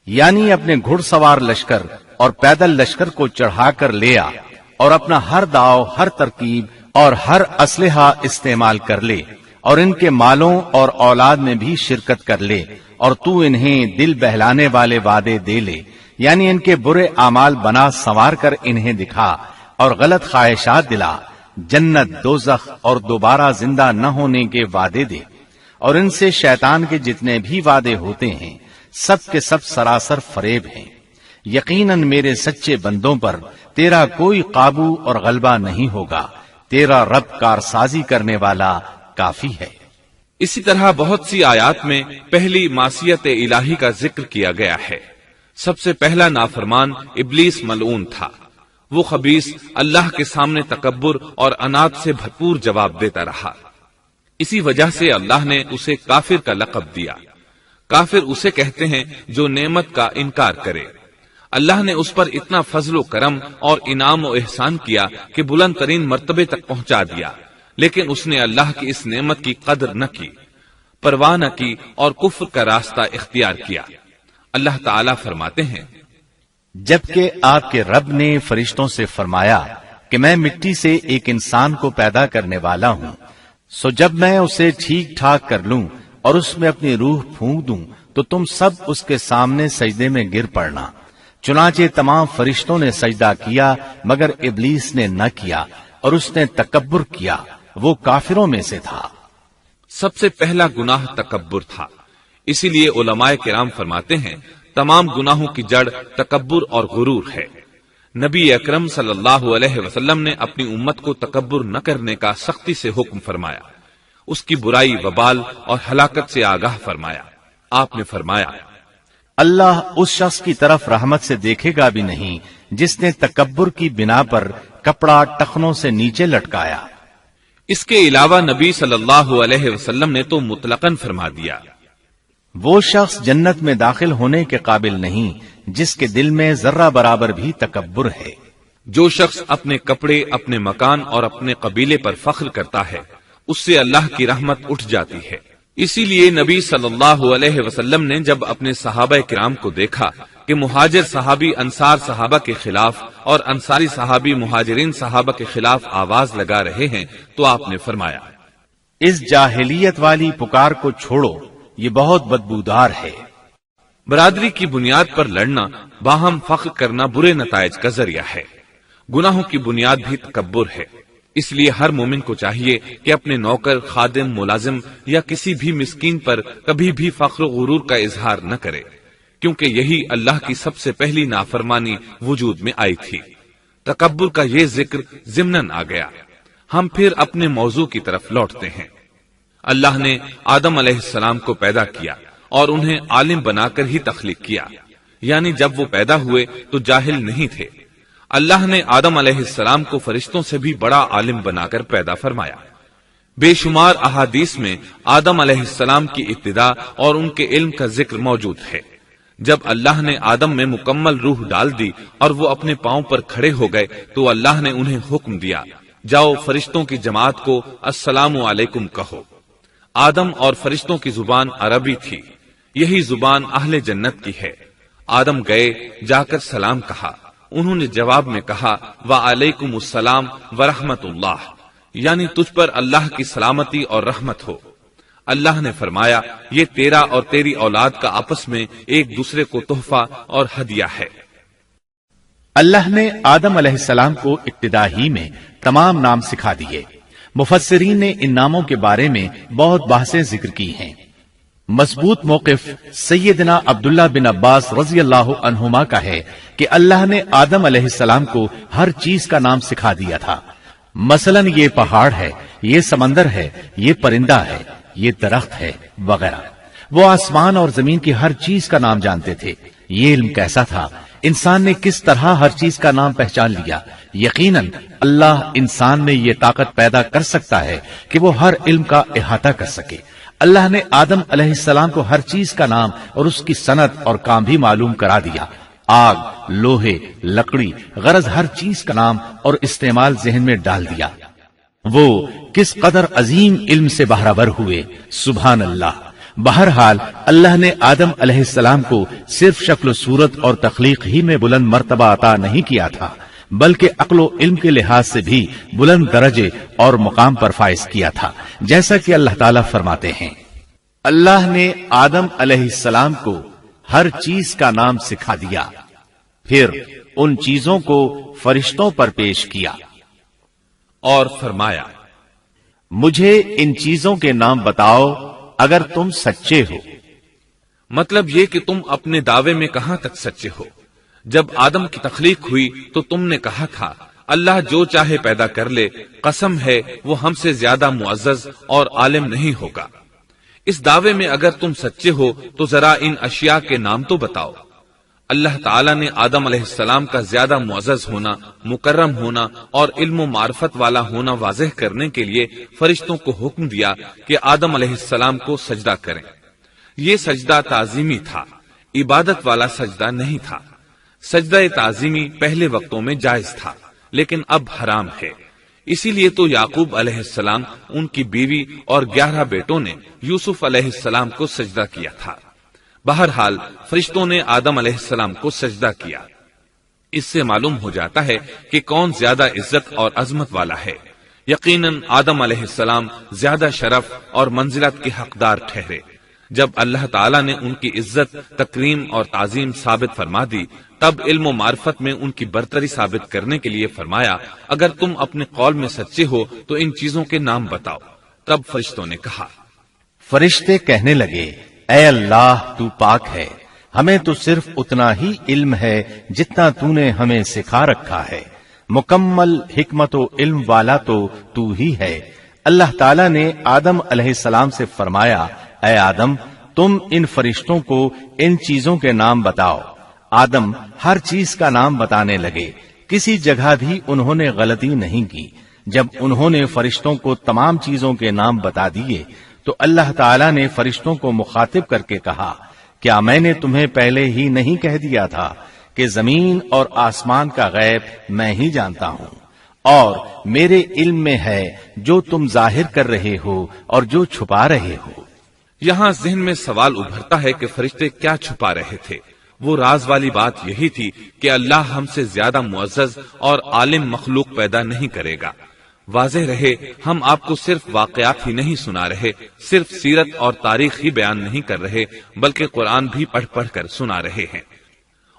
یعنی اپنے گھڑ سوار لشکر اور پیدل لشکر کو چڑھا کر لے آ، اور اپنا ہر داؤ، ہر ترکیب اور ہر اسلحہ استعمال کر لے، اور ان کے مالوں اور اولاد میں بھی شرکت کر لے، اور تو انہیں دل بہلانے والے وعدے دے لے، یعنی ان کے برے اعمال بنا سنوار کر انہیں دکھا اور غلط خواہشات دلا، جنت، دوزخ اور دوبارہ زندہ نہ ہونے کے وعدے دے، اور ان سے شیطان کے جتنے بھی وعدے ہوتے ہیں سب کے سب سراسر فریب ہیں۔ یقیناً میرے سچے بندوں پر تیرا کوئی قابو اور غلبہ نہیں ہوگا، تیرا رب کارسازی کرنے والا کافی ہے۔ اسی طرح بہت سی آیات میں پہلی معصیت الہی کا ذکر کیا گیا ہے۔ سب سے پہلا نافرمان ابلیس ملعون تھا۔ وہ خبیث اللہ کے سامنے تکبر اور انات سے بھرپور جواب دیتا رہا۔ اسی وجہ سے اللہ نے اسے کافر کا لقب دیا۔ کافر اسے کہتے ہیں جو نعمت کا انکار کرے۔ اللہ نے اس پر اتنا فضل و کرم اور انعام و احسان کیا کہ بلند ترین مرتبے تک پہنچا دیا، لیکن اس نے اللہ کی اس نعمت کی قدر نہ کی، پرواہ نہ کی اور کفر کا راستہ اختیار کیا۔ اللہ تعالیٰ فرماتے ہیں، جبکہ آپ کے رب نے فرشتوں سے فرمایا کہ میں مٹی سے ایک انسان کو پیدا کرنے والا ہوں، سو جب میں اسے ٹھیک ٹھاک کر لوں اور اس میں اپنی روح پھونک دوں تو تم سب اس کے سامنے سجدے میں گر پڑنا۔ چنانچہ تمام فرشتوں نے سجدہ کیا مگر ابلیس نے نہ کیا اور اس نے تکبر کیا، وہ کافروں میں سے تھا۔ سب سے پہلا گناہ تکبر تھا، اسی لیے علماء کرام فرماتے ہیں تمام گناہوں کی جڑ تکبر اور غرور ہے۔ نبی اکرم صلی اللہ علیہ وسلم نے اپنی امت کو تکبر نہ کرنے کا سختی سے حکم فرمایا، اس کی برائی، وبال اور ہلاکت سے آگاہ فرمایا۔ آپ نے فرمایا، اللہ اس شخص کی طرف رحمت سے دیکھے گا بھی نہیں جس نے تکبر کی بنا پر کپڑا ٹخنوں سے نیچے لٹکایا۔ اس کے علاوہ نبی صلی اللہ علیہ وسلم نے تو مطلقاً فرما دیا، وہ شخص جنت میں داخل ہونے کے قابل نہیں جس کے دل میں ذرہ برابر بھی تکبر ہے۔ جو شخص اپنے کپڑے، اپنے مکان اور اپنے قبیلے پر فخر کرتا ہے اس سے اللہ کی رحمت اٹھ جاتی ہے۔ اسی لیے نبی صلی اللہ علیہ وسلم نے جب اپنے صحابہ کرام کو دیکھا کہ مہاجر صحابی انصار صحابہ کے خلاف اور انصاری صحابی مہاجرین صحابہ کے خلاف آواز لگا رہے ہیں تو آپ نے فرمایا، اس جاہلیت والی پکار کو چھوڑو، یہ بہت بدبودار ہے۔ برادری کی بنیاد پر لڑنا، باہم فخر کرنا برے نتائج کا ذریعہ ہے۔ گناہوں کی بنیاد بھی تکبر ہے۔ اس لیے ہر مومن کو چاہیے کہ اپنے نوکر، خادم، ملازم یا کسی بھی مسکین پر کبھی بھی فخر و غرور کا اظہار نہ کرے، کیونکہ یہی اللہ کی سب سے پہلی نافرمانی وجود میں آئی تھی۔ تکبر کا یہ ذکر ضمناً آ گیا۔ ہم پھر اپنے موضوع کی طرف لوٹتے ہیں۔ اللہ نے آدم علیہ السلام کو پیدا کیا اور انہیں عالم بنا کر ہی تخلیق کیا، یعنی جب وہ پیدا ہوئے تو جاہل نہیں تھے۔ اللہ نے آدم علیہ السلام کو فرشتوں سے بھی بڑا عالم بنا کر پیدا فرمایا۔ بے شمار احادیث میں آدم علیہ السلام کی ابتدا اور ان کے علم کا ذکر موجود ہے۔ جب اللہ نے آدم میں مکمل روح ڈال دی اور وہ اپنے پاؤں پر کھڑے ہو گئے تو اللہ نے انہیں حکم دیا، جاؤ فرشتوں کی جماعت کو السلام علیکم کہو۔ آدم اور فرشتوں کی زبان عربی تھی، یہی زبان اہل جنت کی ہے۔ آدم گئے، جا کر سلام کہا، انہوں نے جواب میں کہا وعلیکم السلام ورحمت اللہ، یعنی تجھ پر اللہ کی سلامتی اور رحمت ہو۔ اللہ نے فرمایا، یہ تیرا اور تیری اولاد کا آپس میں ایک دوسرے کو تحفہ اور ہدیہ ہے۔ اللہ نے آدم علیہ السلام کو ابتدا ہی میں تمام نام سکھا دیے۔ مفسرین نے ان ناموں کے بارے میں بہت بحثیں ذکر کی ہیں۔ مضبوط موقف سیدنا عبداللہ بن عباس رضی اللہ عنہما کا ہے کہ اللہ نے آدم علیہ السلام کو ہر چیز کا نام سکھا دیا تھا۔ مثلا یہ پہاڑ ہے، یہ سمندر ہے، یہ پرندہ ہے، یہ درخت ہے وغیرہ۔ وہ آسمان اور زمین کی ہر چیز کا نام جانتے تھے۔ یہ علم کیسا تھا، انسان نے کس طرح ہر چیز کا نام پہچان لیا۔ یقیناً اللہ انسان میں یہ طاقت پیدا کر سکتا ہے کہ وہ ہر علم کا احاطہ کر سکے۔ اللہ نے آدم علیہ السلام کو ہر چیز کا نام اور اس کی صنعت اور کام بھی معلوم کرا دیا۔ آگ، لوہے، لکڑی، غرض ہر چیز کا نام اور استعمال ذہن میں ڈال دیا۔ وہ کس قدر عظیم علم سے بہرور ہوئے، سبحان اللہ۔ بہرحال اللہ نے آدم علیہ السلام کو صرف شکل و صورت اور تخلیق ہی میں بلند مرتبہ عطا نہیں کیا تھا، بلکہ عقل و علم کے لحاظ سے بھی بلند درجے اور مقام پر فائز کیا تھا، جیسا کہ اللہ تعالیٰ فرماتے ہیں، اللہ نے آدم علیہ السلام کو ہر چیز کا نام سکھا دیا، پھر ان چیزوں کو فرشتوں پر پیش کیا اور فرمایا، مجھے ان چیزوں کے نام بتاؤ اگر تم سچے ہو۔ مطلب یہ کہ تم اپنے دعوے میں کہاں تک سچے ہو؟ جب آدم کی تخلیق ہوئی تو تم نے کہا تھا اللہ جو چاہے پیدا کر لے، قسم ہے وہ ہم سے زیادہ معزز اور عالم نہیں ہوگا۔ اس دعوے میں اگر تم سچے ہو تو ذرا ان اشیاء کے نام تو بتاؤ۔ اللہ تعالیٰ نے آدم علیہ السلام کا زیادہ معزز ہونا، مکرم ہونا اور علم و معرفت والا ہونا واضح کرنے کے لیے فرشتوں کو حکم دیا کہ آدم علیہ السلام کو سجدہ کریں۔ یہ سجدہ تعظیمی تھا، عبادت والا سجدہ نہیں تھا۔ سجدہ تعظیمی پہلے وقتوں میں جائز تھا، لیکن اب حرام ہے۔ اسی لیے تو یعقوب علیہ السلام، ان کی بیوی اور 11 بیٹوں نے یوسف علیہ السلام کو سجدہ کیا تھا۔ بہرحال فرشتوں نے آدم علیہ السلام کو سجدہ کیا۔ اس سے معلوم ہو جاتا ہے کہ کون زیادہ عزت اور عظمت والا ہے۔ یقیناً آدم علیہ السلام زیادہ شرف اور منزلت کے حقدار ٹھہرے۔ جب اللہ تعالیٰ نے ان کی عزت، تکریم اور تعظیم ثابت فرما دی، تب علم و معرفت میں ان کی برتری ثابت کرنے کے لیے فرمایا، اگر تم اپنے قول میں سچے ہو تو ان چیزوں کے نام بتاؤ۔ تب فرشتوں نے کہا، فرشتے کہنے لگے، اے اللہ تو پاک ہے، ہمیں تو صرف اتنا ہی علم ہے جتنا تو نے ہمیں سکھا رکھا ہے، مکمل حکمت و علم والا تو ہی ہے۔ اللہ تعالیٰ نے آدم علیہ السلام سے فرمایا، اے آدم تم ان فرشتوں کو ان چیزوں کے نام بتاؤ۔ آدم ہر چیز کا نام بتانے لگے، کسی جگہ بھی انہوں نے غلطی نہیں کی۔ جب انہوں نے فرشتوں کو تمام چیزوں کے نام بتا دیے تو اللہ تعالیٰ نے فرشتوں کو مخاطب کر کے کہا، کیا میں نے تمہیں پہلے ہی نہیں کہہ دیا تھا کہ زمین اور آسمان کا غیب میں ہی جانتا ہوں، اور میرے علم میں ہے جو تم ظاہر کر رہے ہو اور جو چھپا رہے ہو۔ یہاں ذہن میں سوال ابھرتا ہے کہ فرشتے کیا چھپا رہے تھے؟ وہ راز والی بات یہی تھی کہ اللہ ہم سے زیادہ معزز اور عالم مخلوق پیدا نہیں کرے گا۔ واضح رہے، ہم آپ کو صرف واقعات ہی نہیں سنا رہے، صرف سیرت اور تاریخ ہی بیان نہیں کر رہے، بلکہ قرآن بھی پڑھ پڑھ کر سنا رہے ہیں۔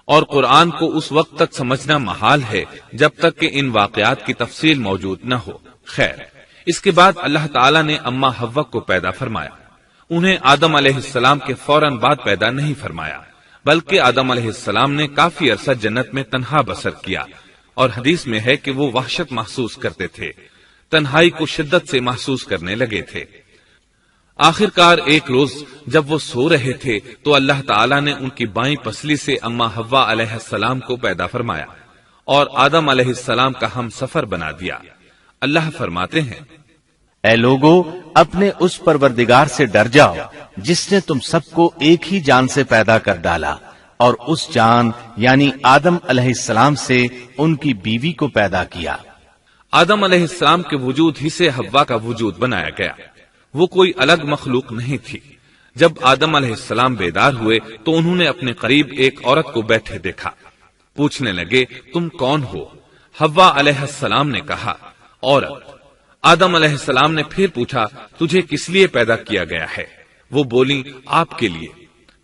اور قرآن کو اس وقت تک سمجھنا محال ہے جب تک کہ ان واقعات کی تفصیل موجود نہ ہو۔ خیر، اس کے بعد اللہ تعالیٰ نے اما حوا کو پیدا فرمایا۔ انہیں آدم علیہ السلام کے فوراً بعد پیدا نہیں فرمایا، بلکہ آدم علیہ السلام نے کافی عرصہ جنت میں تنہا بسر کیا، اور حدیث میں ہے کہ وہ وحشت محسوس کرتے تھے، تنہائی کو شدت سے محسوس کرنے لگے تھے۔ آخر کار ایک روز جب وہ سو رہے تھے تو اللہ تعالیٰ نے ان کی بائیں پسلی سے اما حوا علیہ السلام کو پیدا فرمایا اور آدم علیہ السلام کا ہم سفر بنا دیا۔ اللہ فرماتے ہیں، اے لوگو اپنے اس پروردگار سے ڈر جاؤ جس نے تم سب کو ایک ہی جان سے پیدا کر ڈالا، اور اس جان یعنی آدم علیہ السلام سے ان کی بیوی کو پیدا کیا۔ آدم علیہ السلام کے وجود ہی سے حوا کا وجود بنایا گیا، وہ کوئی الگ مخلوق نہیں تھی۔ جب آدم علیہ السلام بیدار ہوئے تو انہوں نے اپنے قریب ایک عورت کو بیٹھے دیکھا۔ پوچھنے لگے، تم کون ہو؟ حوا علیہ السلام نے کہا، عورت۔ آدم علیہ السلام نے پھر پوچھا، تجھے کس لیے پیدا کیا گیا ہے؟ وہ بولی، آپ کے لیے،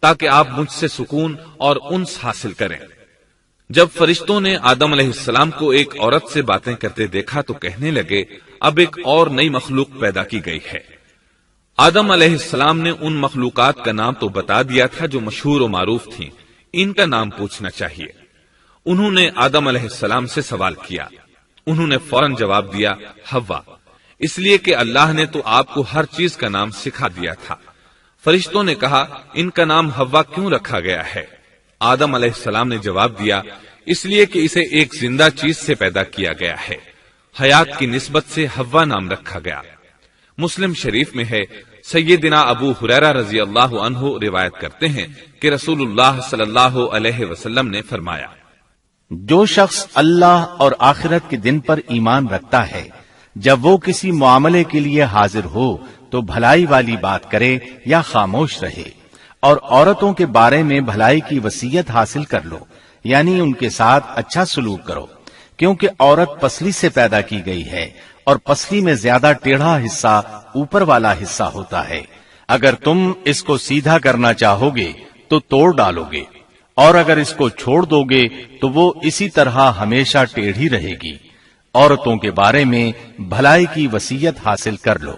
تاکہ آپ مجھ سے سکون اور انس حاصل کریں۔ جب فرشتوں نے آدم علیہ السلام کو ایک عورت سے باتیں کرتے دیکھا تو کہنے لگے، اب ایک اور نئی مخلوق پیدا کی گئی ہے۔ آدم علیہ السلام نے ان مخلوقات کا نام تو بتا دیا تھا جو مشہور و معروف تھیں، ان کا نام پوچھنا چاہیے۔ انہوں نے آدم علیہ السلام سے سوال کیا، انہوں نے فوراً جواب دیا، حوا، اس لیے کہ اللہ نے تو آپ کو ہر چیز کا نام سکھا دیا تھا۔ فرشتوں نے کہا، ان کا نام حوا کیوں رکھا گیا ہے؟ آدم علیہ السلام نے جواب دیا، اس لیے کہ اسے ایک زندہ چیز سے پیدا کیا گیا ہے، حیات کی نسبت سے حوا نام رکھا گیا۔ مسلم شریف میں ہے، سیدنا ابو ہریرہ رضی اللہ عنہ روایت کرتے ہیں کہ رسول اللہ صلی اللہ علیہ وسلم نے فرمایا، جو شخص اللہ اور آخرت کے دن پر ایمان رکھتا ہے، جب وہ کسی معاملے کے لیے حاضر ہو تو بھلائی والی بات کرے یا خاموش رہے، اور عورتوں کے بارے میں بھلائی کی وصیت حاصل کر لو، یعنی ان کے ساتھ اچھا سلوک کرو، کیونکہ عورت پسلی سے پیدا کی گئی ہے، اور پسلی میں زیادہ ٹیڑھا حصہ اوپر والا حصہ ہوتا ہے۔ اگر تم اس کو سیدھا کرنا چاہو گے تو توڑ ڈالو گے، اور اگر اس کو چھوڑ دو گے تو وہ اسی طرح ہمیشہ ٹیڑھی رہے گی۔ عورتوں کے بارے میں بھلائی کی وصیت حاصل کر لو۔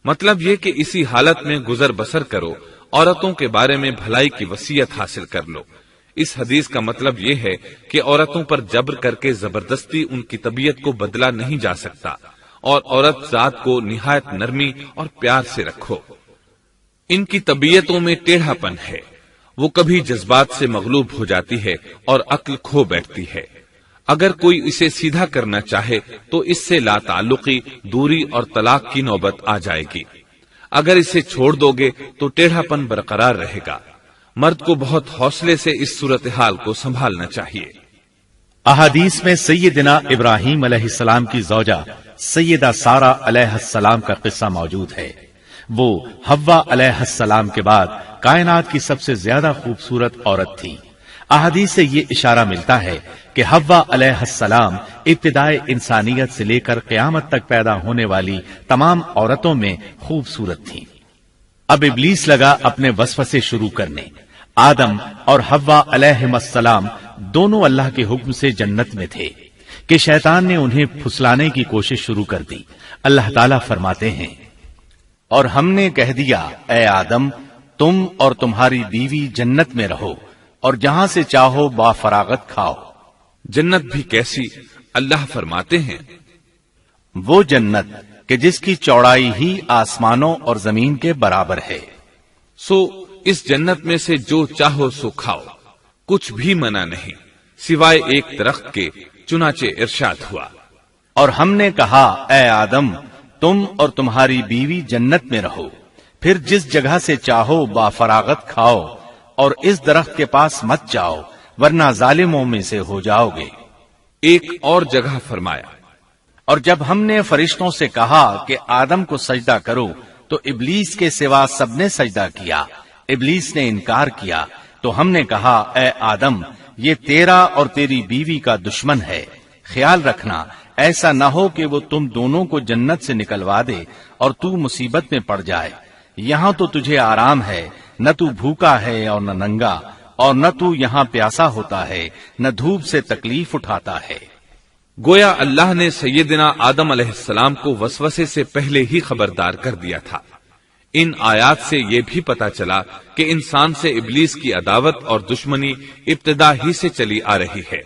مطلب یہ کہ اسی حالت میں گزر بسر کرو، عورتوں کے بارے میں بھلائی کی وصیت حاصل کر لو۔ اس حدیث کا مطلب یہ ہے کہ عورتوں پر جبر کر کے زبردستی ان کی طبیعت کو بدلا نہیں جا سکتا، اور عورت ذات کو نہایت نرمی اور پیار سے رکھو۔ ان کی طبیعتوں میں ٹیڑھا پن ہے، وہ کبھی جذبات سے مغلوب ہو جاتی ہے اور عقل کھو بیٹھتی ہے۔ اگر کوئی اسے سیدھا کرنا چاہے تو اس سے لا تعلقی، دوری اور طلاق کی نوبت آ جائے گی۔ اگر اسے چھوڑ دو گے تو ٹیڑھا پن برقرار رہے گا۔ مرد کو بہت حوصلے سے اس صورتحال کو سنبھالنا چاہیے۔ احادیث میں سیدنا ابراہیم علیہ السلام کی زوجہ سیدہ سارہ علیہ السلام کا قصہ موجود ہے۔ وہ حوا علیہ السلام کے بعد کائنات کی سب سے زیادہ خوبصورت عورت تھی۔ احادیث سے یہ اشارہ ملتا ہے کہ حوا علیہ السلام ابتدائے انسانیت سے لے کر قیامت تک پیدا ہونے والی تمام عورتوں میں خوبصورت تھیں۔ اب ابلیس لگا اپنے وسوسے شروع کرنے۔ آدم اور حوا علیہ السلام دونوں اللہ کے حکم سے جنت میں تھے کہ شیطان نے انہیں پھسلانے کی کوشش شروع کر دی۔ اللہ تعالیٰ فرماتے ہیں، اور ہم نے کہہ دیا اے آدم تم اور تمہاری بیوی جنت میں رہو اور جہاں سے چاہو با فراغت کھاؤ۔ جنت بھی کیسی؟ اللہ فرماتے ہیں، وہ جنت کہ جس کی چوڑائی ہی آسمانوں اور زمین کے برابر ہے۔ سو اس جنت میں سے جو چاہو سو کھاؤ، کچھ بھی منع نہیں سوائے ایک درخت کے، چنانچہ ارشاد ہوا، اور ہم نے کہا اے آدم تم اور تمہاری بیوی جنت میں رہو، پھر جس جگہ سے چاہو با فراغت کھاؤ اور اس درخت کے پاس مت جاؤ ورنہ ظالموں میں سے ہو جاؤ گے۔ ایک اور جگہ فرمایا، اور جب ہم نے فرشتوں سے کہا کہ آدم کو سجدہ کرو تو ابلیس کے سوا سب نے سجدہ کیا۔ ابلیس نے انکار کیا تو ہم نے کہا اے آدم یہ تیرا اور تیری بیوی کا دشمن ہے، خیال رکھنا ایسا نہ ہو کہ وہ تم دونوں کو جنت سے نکلوا دے اور تو مصیبت میں پڑ جائے۔ یہاں تو تجھے آرام ہے، نہ تو بھوکا ہے اور نہ ننگا، اور نہ تو یہاں پیاسا ہوتا ہے، نہ دھوپ سے تکلیف اٹھاتا ہے۔ گویا اللہ نے سیدنا آدم علیہ السلام کو وسوسے سے پہلے ہی خبردار کر دیا تھا۔ ان آیات سے یہ بھی پتا چلا کہ انسان سے ابلیس کی عداوت اور دشمنی ابتدا ہی سے چلی آ رہی ہے،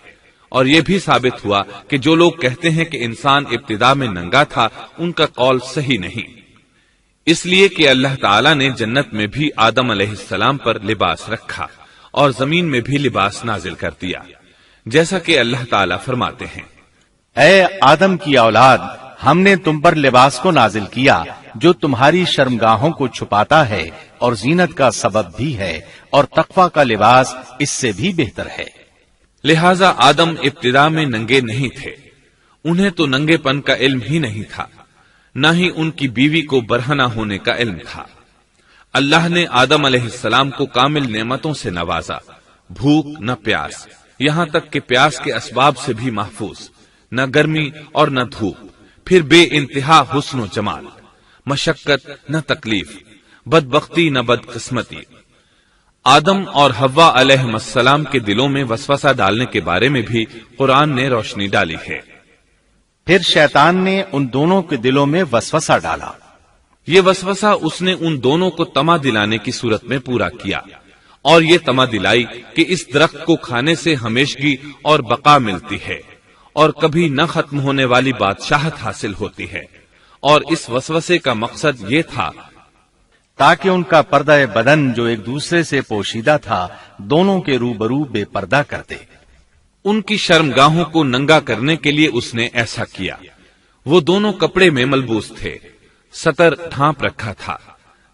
اور یہ بھی ثابت ہوا کہ جو لوگ کہتے ہیں کہ انسان ابتدا میں ننگا تھا ان کا قول صحیح نہیں، اس لیے کہ اللہ تعالیٰ نے جنت میں بھی آدم علیہ السلام پر لباس رکھا اور زمین میں بھی لباس نازل کر دیا، جیسا کہ اللہ تعالیٰ فرماتے ہیں، اے آدم کی اولاد ہم نے تم پر لباس کو نازل کیا جو تمہاری شرمگاہوں کو چھپاتا ہے اور زینت کا سبب بھی ہے، اور تقوی کا لباس اس سے بھی بہتر ہے۔ لہذا آدم ابتدا میں ننگے نہیں تھے، انہیں تو ننگے پن کا علم ہی نہیں تھا، نہ ہی ان کی بیوی کو برہنہ ہونے کا علم تھا۔ اللہ نے آدم علیہ السلام کو کامل نعمتوں سے نوازا، بھوک نہ پیاس، یہاں تک کہ پیاس کے اسباب سے بھی محفوظ، نہ گرمی اور نہ دھوپ، پھر بے انتہا حسن و جمال، مشقت نہ تکلیف، بدبختی نہ بدقسمتی۔ آدم اور حوا علیہ السلام کے دلوں میں وسوسہ ڈالنے کے بارے میں بھی قرآن نے روشنی ڈالی ہے۔ پھر شیطان نے ان دونوں کے دلوں میں وسوسہ ڈالا۔ یہ وسوسہ اس نے ان دونوں کو طمع دلانے کی صورت میں پورا کیا، اور یہ طمع دلائی کہ اس درخت کو کھانے سے ہمیشگی اور بقا ملتی ہے اور کبھی نہ ختم ہونے والی بادشاہت حاصل ہوتی ہے، اور اس وسوسے کا مقصد یہ تھا تاکہ ان کا پردہ بدن جو ایک دوسرے سے پوشیدہ تھا دونوں کے روبرو بے پردہ کر دے۔ ان کی شرمگاہوں کو ننگا کرنے کے لیے اس نے ایسا کیا۔ وہ دونوں کپڑے میں ملبوس تھے، ستر ڈھانپ رکھا تھا۔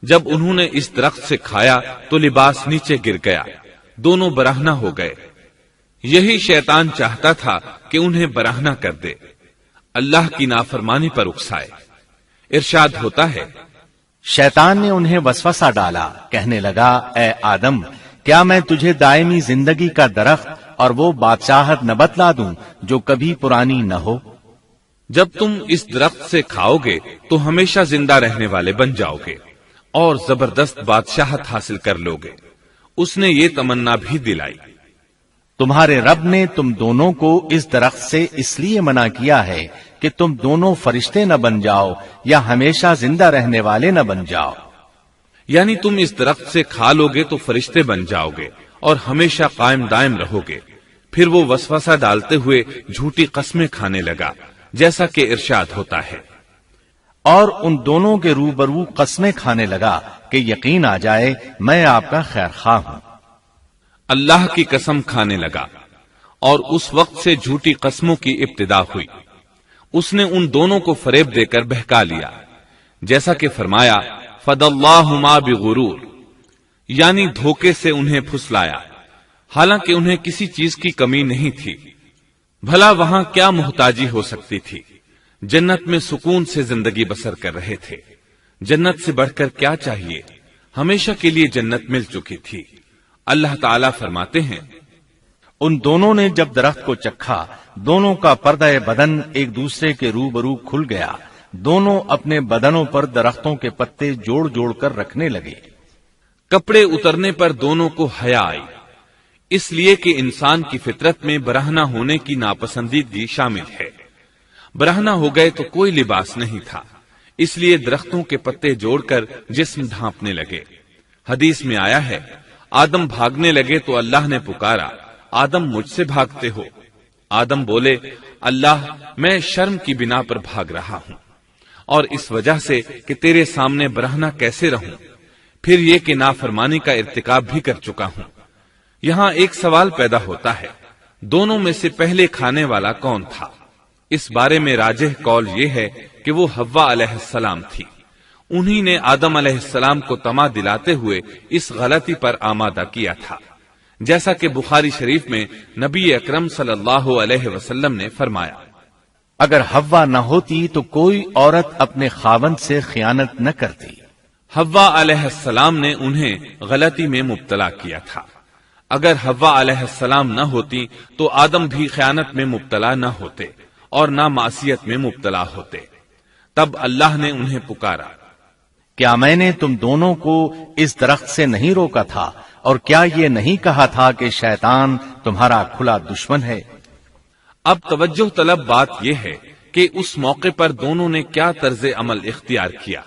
جب انہوں نے اس درخت سے کھایا تو لباس نیچے گر گیا، دونوں برہنہ ہو گئے۔ یہی شیطان چاہتا تھا کہ انہیں برہنہ کر دے، اللہ کی نافرمانی پر اکسائے۔ ارشاد ہوتا ہے، شیطان نے انہیں وسوسہ ڈالا، کہنے لگا اے آدم کیا میں تجھے دائمی زندگی کا درخت اور وہ بادشاہت نہ بتلا دوں جو کبھی پرانی نہ ہو؟ جب تم اس درخت سے کھاؤ گے تو ہمیشہ زندہ رہنے والے بن جاؤ گے اور زبردست بادشاہت حاصل کر لو گے۔ اس نے یہ تمنا بھی دلائی۔ تمہارے رب نے تم دونوں کو اس درخت سے اس لیے منع کیا ہے کہ تم دونوں فرشتے نہ بن جاؤ یا ہمیشہ زندہ رہنے والے نہ بن جاؤ۔ یعنی تم اس درخت سے کھا لو گے تو فرشتے بن جاؤ گے اور ہمیشہ قائم دائم رہو گے۔ پھر وہ وسوسہ ڈالتے ہوئے جھوٹی قسمیں کھانے لگا، جیسا کہ ارشاد ہوتا ہے، اور ان دونوں کے روبرو قسمیں کھانے لگا کہ یقین آ جائے میں آپ کا خیر خواہ ہوں۔ اللہ کی قسم کھانے لگا اور اس وقت سے جھوٹی قسموں کی ابتدا ہوئی۔ اس نے ان دونوں کو فریب دے کر بہکا لیا، جیسا کہ فرمایا فَدَلَّاهُمَا بِغُرُورٍ، یعنی دھوکے سے انہیں پھسلایا، حالانکہ انہیں کسی چیز کی کمی نہیں تھی۔ بھلا وہاں کیا محتاجی ہو سکتی تھی؟ جنت میں سکون سے زندگی بسر کر رہے تھے۔ جنت سے بڑھ کر کیا چاہیے؟ ہمیشہ کے لیے جنت مل چکی تھی۔ اللہ تعالیٰ فرماتے ہیں، ان دونوں نے جب درخت کو چکھا، دونوں کا پردہ بدن ایک دوسرے کے روبرو کھل گیا، دونوں اپنے بدنوں پر درختوں کے پتے جوڑ جوڑ کر رکھنے لگے۔ کپڑے اترنے پر دونوں کو حیا آئی، اس لیے کہ انسان کی فطرت میں برہنہ ہونے کی ناپسندیدگی شامل ہے۔ برہنہ ہو گئے تو کوئی لباس نہیں تھا، اس لیے درختوں کے پتے جوڑ کر جسم ڈھانپنے لگے۔ حدیث میں آیا ہے، آدم بھاگنے لگے تو اللہ نے پکارا، آدم مجھ سے بھاگتے ہو؟ آدم بولے، اللہ میں شرم کی بنا پر بھاگ رہا ہوں، اور اس وجہ سے کہ تیرے سامنے برہنہ کیسے رہوں، پھر یہ کہ نافرمانی کا ارتکاب بھی کر چکا ہوں۔ یہاں ایک سوال پیدا ہوتا ہے، دونوں میں سے پہلے کھانے والا کون تھا؟ اس بارے میں راجح قول یہ ہے کہ وہ حوا علیہ السلام تھی۔ انہی نے آدم علیہ السلام کو طمع دلاتے ہوئے اس غلطی پر آمادہ کیا تھا، جیسا کہ بخاری شریف میں نبی اکرم صلی اللہ علیہ وسلم نے فرمایا، اگر حوا نہ ہوتی تو کوئی عورت اپنے خاوند سے خیانت نہ کرتی۔ حوا علیہ السلام نے انہیں غلطی میں مبتلا کیا تھا۔ اگر حوا علیہ السلام نہ ہوتی تو آدم بھی خیانت میں مبتلا نہ ہوتے اور نہ معصیت میں مبتلا ہوتے۔ تب اللہ نے انہیں پکارا، کیا میں نے تم دونوں کو اس درخت سے نہیں روکا تھا، اور کیا یہ نہیں کہا تھا کہ شیطان تمہارا کھلا دشمن ہے؟ اب توجہ طلب بات یہ ہے کہ اس موقع پر دونوں نے کیا طرز عمل اختیار کیا۔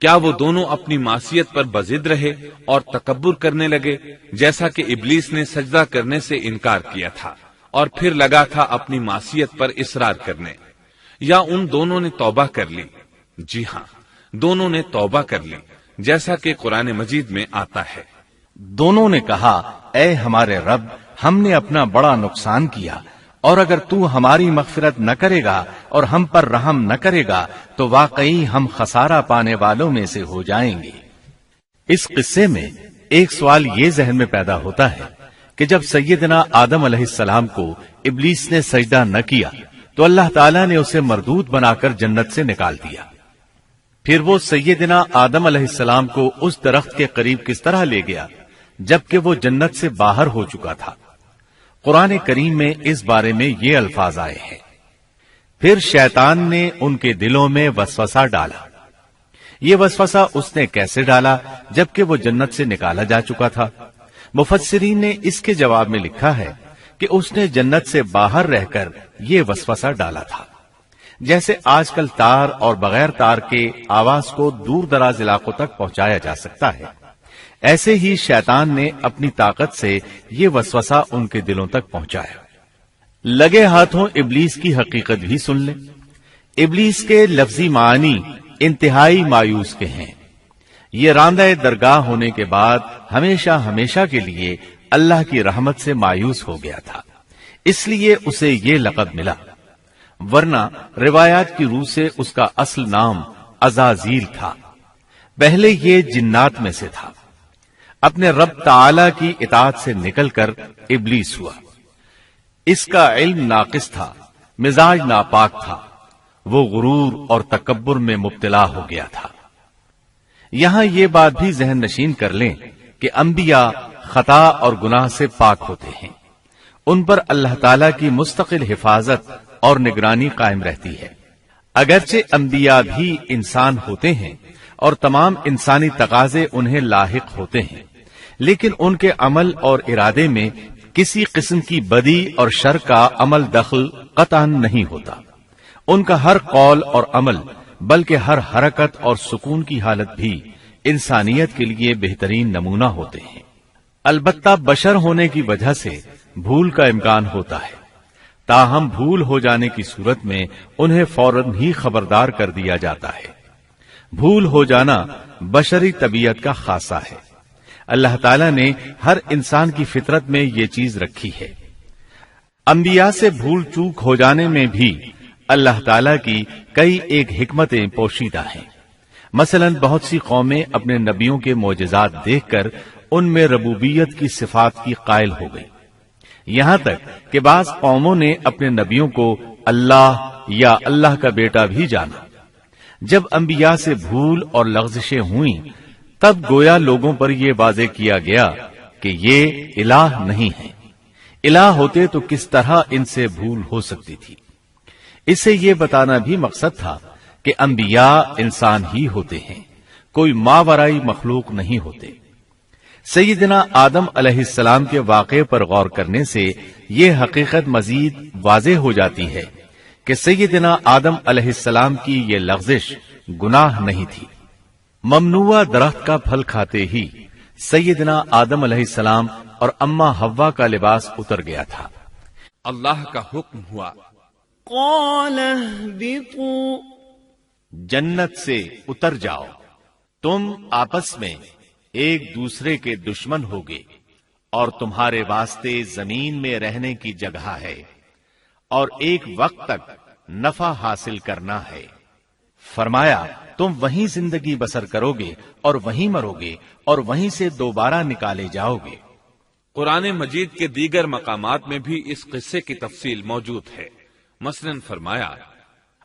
کیا وہ دونوں اپنی معصیت پر بضد رہے اور تکبر کرنے لگے، جیسا کہ ابلیس نے سجدہ کرنے سے انکار کیا تھا اور پھر لگا تھا اپنی معصیت پر اصرار کرنے، یا ان دونوں نے توبہ کر لی؟ جی ہاں، دونوں نے توبہ کر لی، جیسا کہ قرآن مجید میں آتا ہے، دونوں نے کہا، اے ہمارے رب، ہم نے اپنا بڑا نقصان کیا، اور اگر تو ہماری مغفرت نہ کرے گا اور ہم پر رحم نہ کرے گا تو واقعی ہم خسارہ پانے والوں میں سے ہو جائیں گے۔ اس قصے میں ایک سوال یہ ذہن میں پیدا ہوتا ہے کہ جب سیدنا آدم علیہ السلام کو ابلیس نے سجدہ نہ کیا تو اللہ تعالیٰ نے اسے مردود بنا کر جنت سے نکال دیا، پھر وہ سیدنا آدم علیہ السلام کو اس درخت کے قریب کس طرح لے گیا جبکہ وہ جنت سے باہر ہو چکا تھا؟ قرآن کریم میں اس بارے میں یہ الفاظ آئے ہیں، پھر شیطان نے ان کے دلوں میں وسوسہ ڈالا۔ یہ وسوسہ اس نے کیسے ڈالا جبکہ وہ جنت سے نکالا جا چکا تھا؟ مفسرین نے اس کے جواب میں لکھا ہے کہ اس نے جنت سے باہر رہ کر یہ وسوسہ ڈالا تھا، جیسے آج کل تار اور بغیر تار کے آواز کو دور دراز علاقوں تک پہنچایا جا سکتا ہے، ایسے ہی شیطان نے اپنی طاقت سے یہ وسوسہ ان کے دلوں تک پہنچایا۔ لگے ہاتھوں ابلیس کی حقیقت بھی سن لیں۔ ابلیس کے لفظی معنی انتہائی مایوس کے ہیں۔ یہ راندہ درگاہ ہونے کے بعد ہمیشہ ہمیشہ کے لیے اللہ کی رحمت سے مایوس ہو گیا تھا، اس لیے اسے یہ لقب ملا، ورنہ روایات کی روح سے اس کا اصل نام عزازیل تھا۔ پہلے یہ جنات میں سے تھا، اپنے رب تعالی کی اطاعت سے نکل کر ابلیس ہوا۔ اس کا علم ناقص تھا، مزاج ناپاک تھا، وہ غرور اور تکبر میں مبتلا ہو گیا تھا۔ یہاں یہ بات بھی ذہن نشین کر لیں کہ انبیاء خطا اور گناہ سے پاک ہوتے ہیں، ان پر اللہ تعالی کی مستقل حفاظت اور نگرانی قائم رہتی ہے۔ اگرچہ انبیاء بھی انسان ہوتے ہیں اور تمام انسانی تقاضے انہیں لاحق ہوتے ہیں، لیکن ان کے عمل اور ارادے میں کسی قسم کی بدی اور شر کا عمل دخل قطعاً نہیں ہوتا۔ ان کا ہر قول اور عمل بلکہ ہر حرکت اور سکون کی حالت بھی انسانیت کے لیے بہترین نمونہ ہوتے ہیں۔ البتہ بشر ہونے کی وجہ سے بھول کا امکان ہوتا ہے، تاہم بھول ہو جانے کی صورت میں انہیں فوراً ہی خبردار کر دیا جاتا ہے۔ بھول ہو جانا بشری طبیعت کا خاصہ ہے۔ اللہ تعالیٰ نے ہر انسان کی فطرت میں یہ چیز رکھی ہے۔ انبیاء سے بھول چوک ہو جانے میں بھی اللہ تعالیٰ کی کئی ایک حکمتیں پوشیدہ ہیں۔ مثلا بہت سی قومیں اپنے نبیوں کے معجزات دیکھ کر ان میں ربوبیت کی صفات کی قائل ہو گئی، یہاں تک کہ بعض قوموں نے اپنے نبیوں کو اللہ یا اللہ کا بیٹا بھی جانا۔ جب انبیاء سے بھول اور لغزشیں ہوئیں تب گویا لوگوں پر یہ واضح کیا گیا کہ یہ الہ نہیں ہے۔ الہ ہوتے تو کس طرح ان سے بھول ہو سکتی تھی۔ اس سے یہ بتانا بھی مقصد تھا کہ انبیاء انسان ہی ہوتے ہیں، کوئی ماورائی مخلوق نہیں ہوتے۔ سیدنا آدم علیہ السلام کے واقعے پر غور کرنے سے یہ حقیقت مزید واضح ہو جاتی ہے کہ سیدنا آدم علیہ السلام کی یہ لغزش گناہ نہیں تھی۔ ممنوع درخت کا پھل کھاتے ہی سیدنا آدم علیہ السلام اور اماں حوا کا لباس اتر گیا تھا۔ اللہ کا حکم ہوا، قال اهبطوا، جنت سے اتر جاؤ، تم آپس میں ایک دوسرے کے دشمن ہوگے اور تمہارے واسطے زمین میں رہنے کی جگہ ہے اور ایک وقت تک نفع حاصل کرنا ہے۔ فرمایا تم وہیں زندگی بسر کرو گے اور وہیں مرو گے اور وہیں سے دوبارہ نکالے جاؤ گے۔ قرآن مجید کے دیگر مقامات میں بھی اس قصے کی تفصیل موجود ہے۔ مثلاً فرمایا،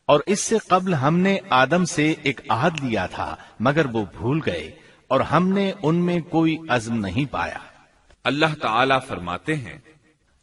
اور اس سے قبل ہم نے آدم سے ایک عہد لیا تھا مگر وہ بھول گئے اور ہم نے ان میں کوئی عزم نہیں پایا۔ اللہ تعالی فرماتے ہیں،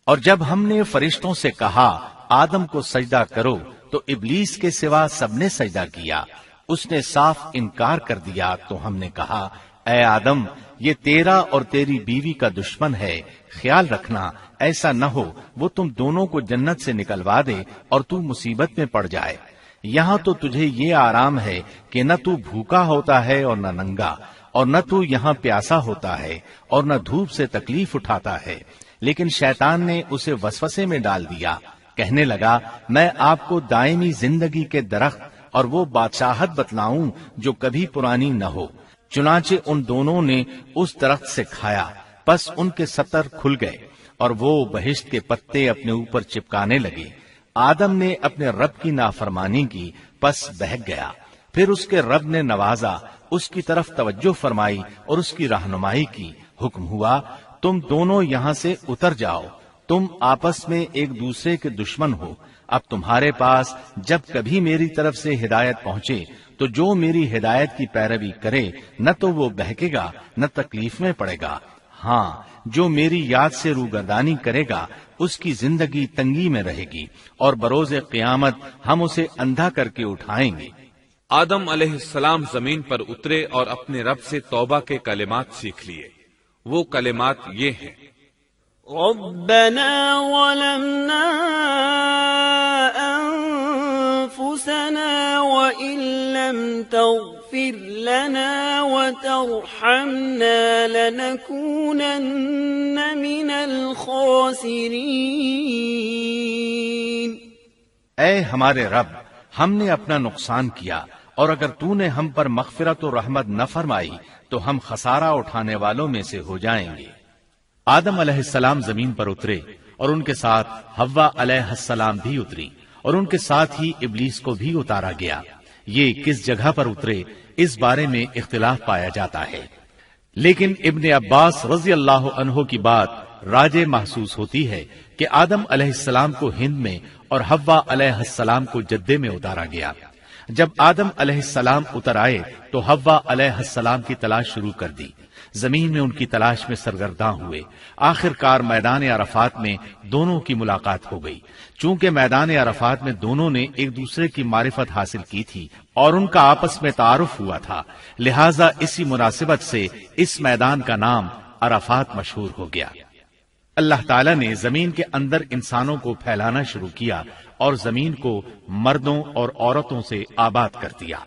اور جب ہم نے فرشتوں سے کہا آدم کو سجدہ کرو تو ابلیس کے سوا سب نے سجدہ کیا، اس نے صاف انکار کر دیا۔ تو ہم نے کہا اے آدم، یہ تیرا اور تیری بیوی کا دشمن ہے، خیال رکھنا ایسا نہ ہو وہ تم دونوں کو جنت سے نکلوا دے اور تو مصیبت میں پڑ جائے۔ یہاں تو تجھے یہ آرام ہے کہ نہ تو بھوکا ہوتا ہے اور نہ ننگا، اور نہ تو یہاں پیاسا ہوتا ہے اور نہ دھوپ سے تکلیف اٹھاتا ہے۔ لیکن شیطان نے اسے وسوسے میں ڈال دیا، کہنے لگا میں آپ کو دائمی زندگی کے درخت اور وہ بادشاہت بتلاؤں جو کبھی پرانی نہ ہو۔ چنانچہ ان دونوں نے اس درخت سے کھایا، پس ان کے ستر کھل گئے اور وہ بہشت کے پتے اپنے اوپر چپکانے لگے۔ آدم نے اپنے رب کی نافرمانی کی، پس بہک گیا۔ پھر اس کے رب نے نوازا، اس کی طرف توجہ فرمائی اور اس کی رہنمائی کی۔ حکم ہوا تم دونوں یہاں سے اتر جاؤ، تم آپس میں ایک دوسرے کے دشمن ہو۔ اب تمہارے پاس جب کبھی میری طرف سے ہدایت پہنچے تو جو میری ہدایت کی پیروی کرے نہ تو وہ بہکے گا نہ تکلیف میں پڑے گا، ہاں جو میری یاد سے روگردانی کرے گا اس کی زندگی تنگی میں رہے گی اور بروز قیامت ہم اسے اندھا کر کے اٹھائیں گے۔ آدم علیہ السلام زمین پر اترے اور اپنے رب سے توبہ کے کلمات سیکھ لیے۔ وہ کلمات یہ ہیں، ربنا ظلمنا أنفسنا وإن لم تغفر لنا وترحمنا لنكونن من الخاسرين۔ اے ہمارے رب، ہم نے اپنا نقصان کیا اور اگر تو نے ہم پر مغفرت و رحمت نہ فرمائی تو ہم خسارہ اٹھانے والوں میں سے ہو جائیں گے۔ آدم علیہ السلام زمین پر اترے اور ان کے ساتھ حوا علیہ السلام بھی اتری اور ان کے ساتھ ہی ابلیس کو بھی اتارا گیا۔ یہ کس جگہ پر اترے اس بارے میں اختلاف پایا جاتا ہے، لیکن ابن عباس رضی اللہ عنہ کی بات راجح محسوس ہوتی ہے کہ آدم علیہ السلام کو ہند میں اور حوا علیہ السلام کو جدے میں اتارا گیا۔ جب آدم علیہ السلام اتر آئے تو حوا علیہ السلام کی تلاش شروع کر دی، زمین میں ان کی تلاش میں سرگرداں ہوئے۔ آخر کار میدان عرفات میں دونوں کی ملاقات ہو گئی۔ چونکہ میدان عرفات میں دونوں نے ایک دوسرے کی معرفت حاصل کی تھی اور ان کا آپس میں تعارف ہوا تھا، لہذا اسی مناسبت سے اس میدان کا نام عرفات مشہور ہو گیا۔ اللہ تعالیٰ نے زمین کے اندر انسانوں کو پھیلانا شروع کیا اور زمین کو مردوں اور عورتوں سے آباد کر دیا۔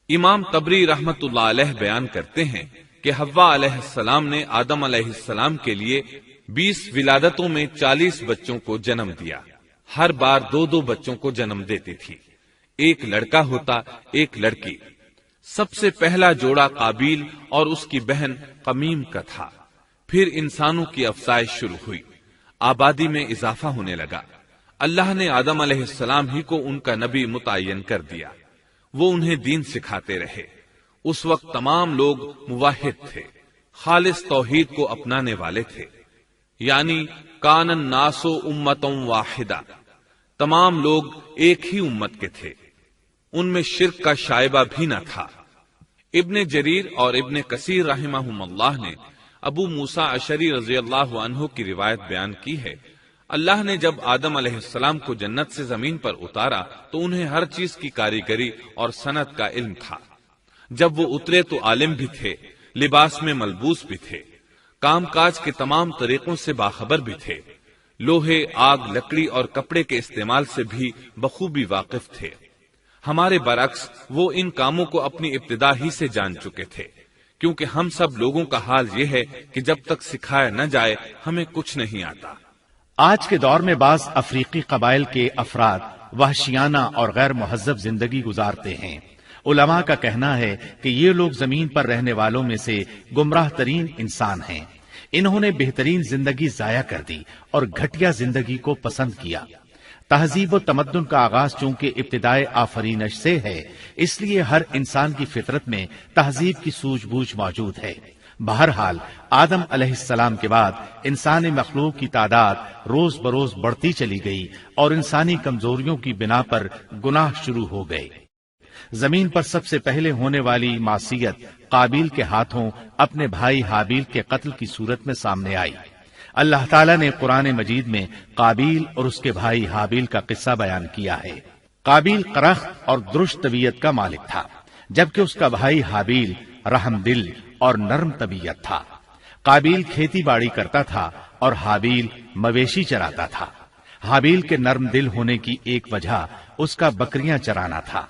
امام طبری رحمت اللہ علیہ بیان کرتے ہیں کہ حوا علیہ السلام نے آدم علیہ السلام کے لیے 20 ولادتوں میں 40 بچوں کو جنم دیا۔ ہر بار 2 بچوں کو جنم دیتی تھی، ایک لڑکا ہوتا ایک لڑکی۔ سب سے پہلا جوڑا قابیل اور اس کی بہن قمیم کا تھا۔ پھر انسانوں کی افزائش شروع ہوئی، آبادی میں اضافہ ہونے لگا۔ اللہ نے آدم علیہ السلام ہی کو ان کا نبی متعین کر دیا، وہ انہیں دین سکھاتے رہے۔ اس وقت تمام لوگ موحد تھے، خالص توحید کو اپنانے والے تھے، یعنی کان الناس امۃ واحدہ، تمام لوگ ایک ہی امت کے تھے، ان میں شرک کا شائبہ بھی نہ تھا۔ ابن جریر اور ابن کثیر رحمہم اللہ نے ابو موسیٰ اشعری رضی اللہ عنہ کی روایت بیان کی ہے، اللہ نے جب آدم علیہ السلام کو جنت سے زمین پر اتارا تو انہیں ہر چیز کی کاریگری اور صنعت کا علم تھا۔ جب وہ اترے تو عالم بھی تھے، لباس میں ملبوس بھی تھے، کام کاج کے تمام طریقوں سے باخبر بھی تھے، لوہے، آگ، لکڑی اور کپڑے کے استعمال سے بھی بخوبی واقف تھے۔ ہمارے برعکس وہ ان کاموں کو اپنی ابتدا ہی سے جان چکے تھے، کیونکہ ہم سب لوگوں کا حال یہ ہے کہ جب تک سکھایا نہ جائے ہمیں کچھ نہیں آتا۔ آج کے دور میں بعض افریقی قبائل کے افراد وحشیانہ اور غیر مہذب زندگی گزارتے ہیں۔ علماء کا کہنا ہے کہ یہ لوگ زمین پر رہنے والوں میں سے گمراہ ترین انسان ہیں۔ انہوں نے بہترین زندگی ضائع کر دی اور گھٹیا زندگی کو پسند کیا۔ تہذیب و تمدن کا آغاز چونکہ ابتدائے آفرینش سے ہے، اس لیے ہر انسان کی فطرت میں تہذیب کی سوجھ بوجھ موجود ہے۔ بہرحال آدم علیہ السلام کے بعد انسانی مخلوق کی تعداد روز بروز بڑھتی چلی گئی اور انسانی کمزوریوں کی بنا پر گناہ شروع ہو گئے۔ زمین پر سب سے پہلے ہونے والی معصیت قابیل کے ہاتھوں اپنے بھائی حابیل کے قتل کی صورت میں سامنے آئی۔ اللہ تعالیٰ نے قرآن مجید میں قابیل اور اس کے بھائی حابیل کا قصہ بیان کیا ہے۔ قابیل قرخت اور درشت طبیعت کا مالک تھا، جبکہ اس کا بھائی حابیل رحم دل اور نرم طبیعت تھا۔ قابیل کھیتی باڑی کرتا تھا اور حابیل مویشی چراتا تھا۔ حابیل کے نرم دل ہونے کی ایک وجہ اس کا بکریاں چرانا تھا،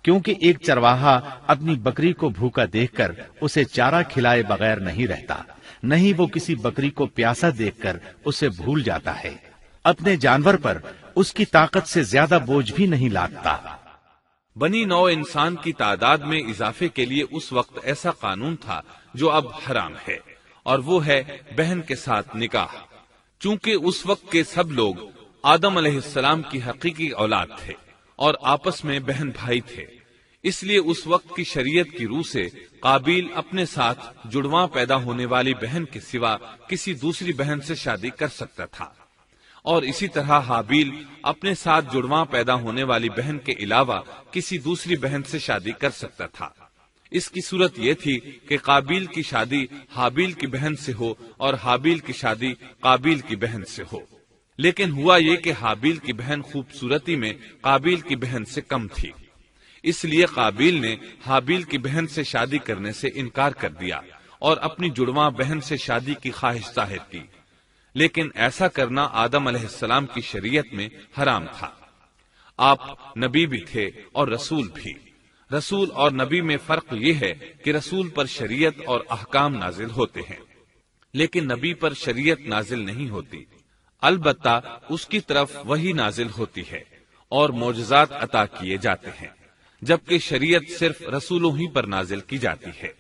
کیونکہ ایک چرواہا اپنی بکری کو بھوکا دیکھ کر اسے چارہ کھلائے بغیر نہیں رہتا، نہیں وہ کسی بکری کو پیاسا دیکھ کر اسے بھول جاتا ہے۔ اپنے جانور پر اس کی طاقت سے زیادہ بوجھ بھی نہیں لادتا۔ بنی نوع انسان کی تعداد میں اضافے کے لیے اس وقت ایسا قانون تھا جو اب حرام ہے، اور وہ ہے بہن کے ساتھ نکاح۔ چونکہ اس وقت کے سب لوگ آدم علیہ السلام کی حقیقی اولاد تھے اور آپس میں بہن بھائی تھے، اس لیے اس وقت کی شریعت کی روح سے قابیل اپنے ساتھ جڑواں پیدا ہونے والی بہن کے سوا کسی دوسری بہن سے شادی کر سکتا تھا، اور اسی طرح حابیل اپنے ساتھ جڑواں پیدا ہونے والی بہن کے علاوہ کسی دوسری بہن سے شادی کر سکتا تھا۔ اس کی صورت یہ تھی کہ قابیل کی شادی حابیل کی بہن سے ہو اور حابیل کی شادی قابیل کی بہن سے ہو، لیکن ہوا یہ کہ حابیل کی بہن خوبصورتی میں قابیل کی بہن سے کم تھی، اس لیے قابیل نے حابیل کی بہن سے شادی کرنے سے انکار کر دیا اور اپنی جڑواں بہن سے شادی کی خواہش ظاہر کی، لیکن ایسا کرنا آدم علیہ السلام کی شریعت میں حرام تھا۔ آپ نبی بھی تھے اور رسول بھی۔ رسول اور نبی میں فرق یہ ہے کہ رسول پر شریعت اور احکام نازل ہوتے ہیں، لیکن نبی پر شریعت نازل نہیں ہوتی، البتہ اس کی طرف وحی نازل ہوتی ہے اور معجزات عطا کیے جاتے ہیں، جبکہ شریعت صرف رسولوں ہی پر نازل کی جاتی ہے۔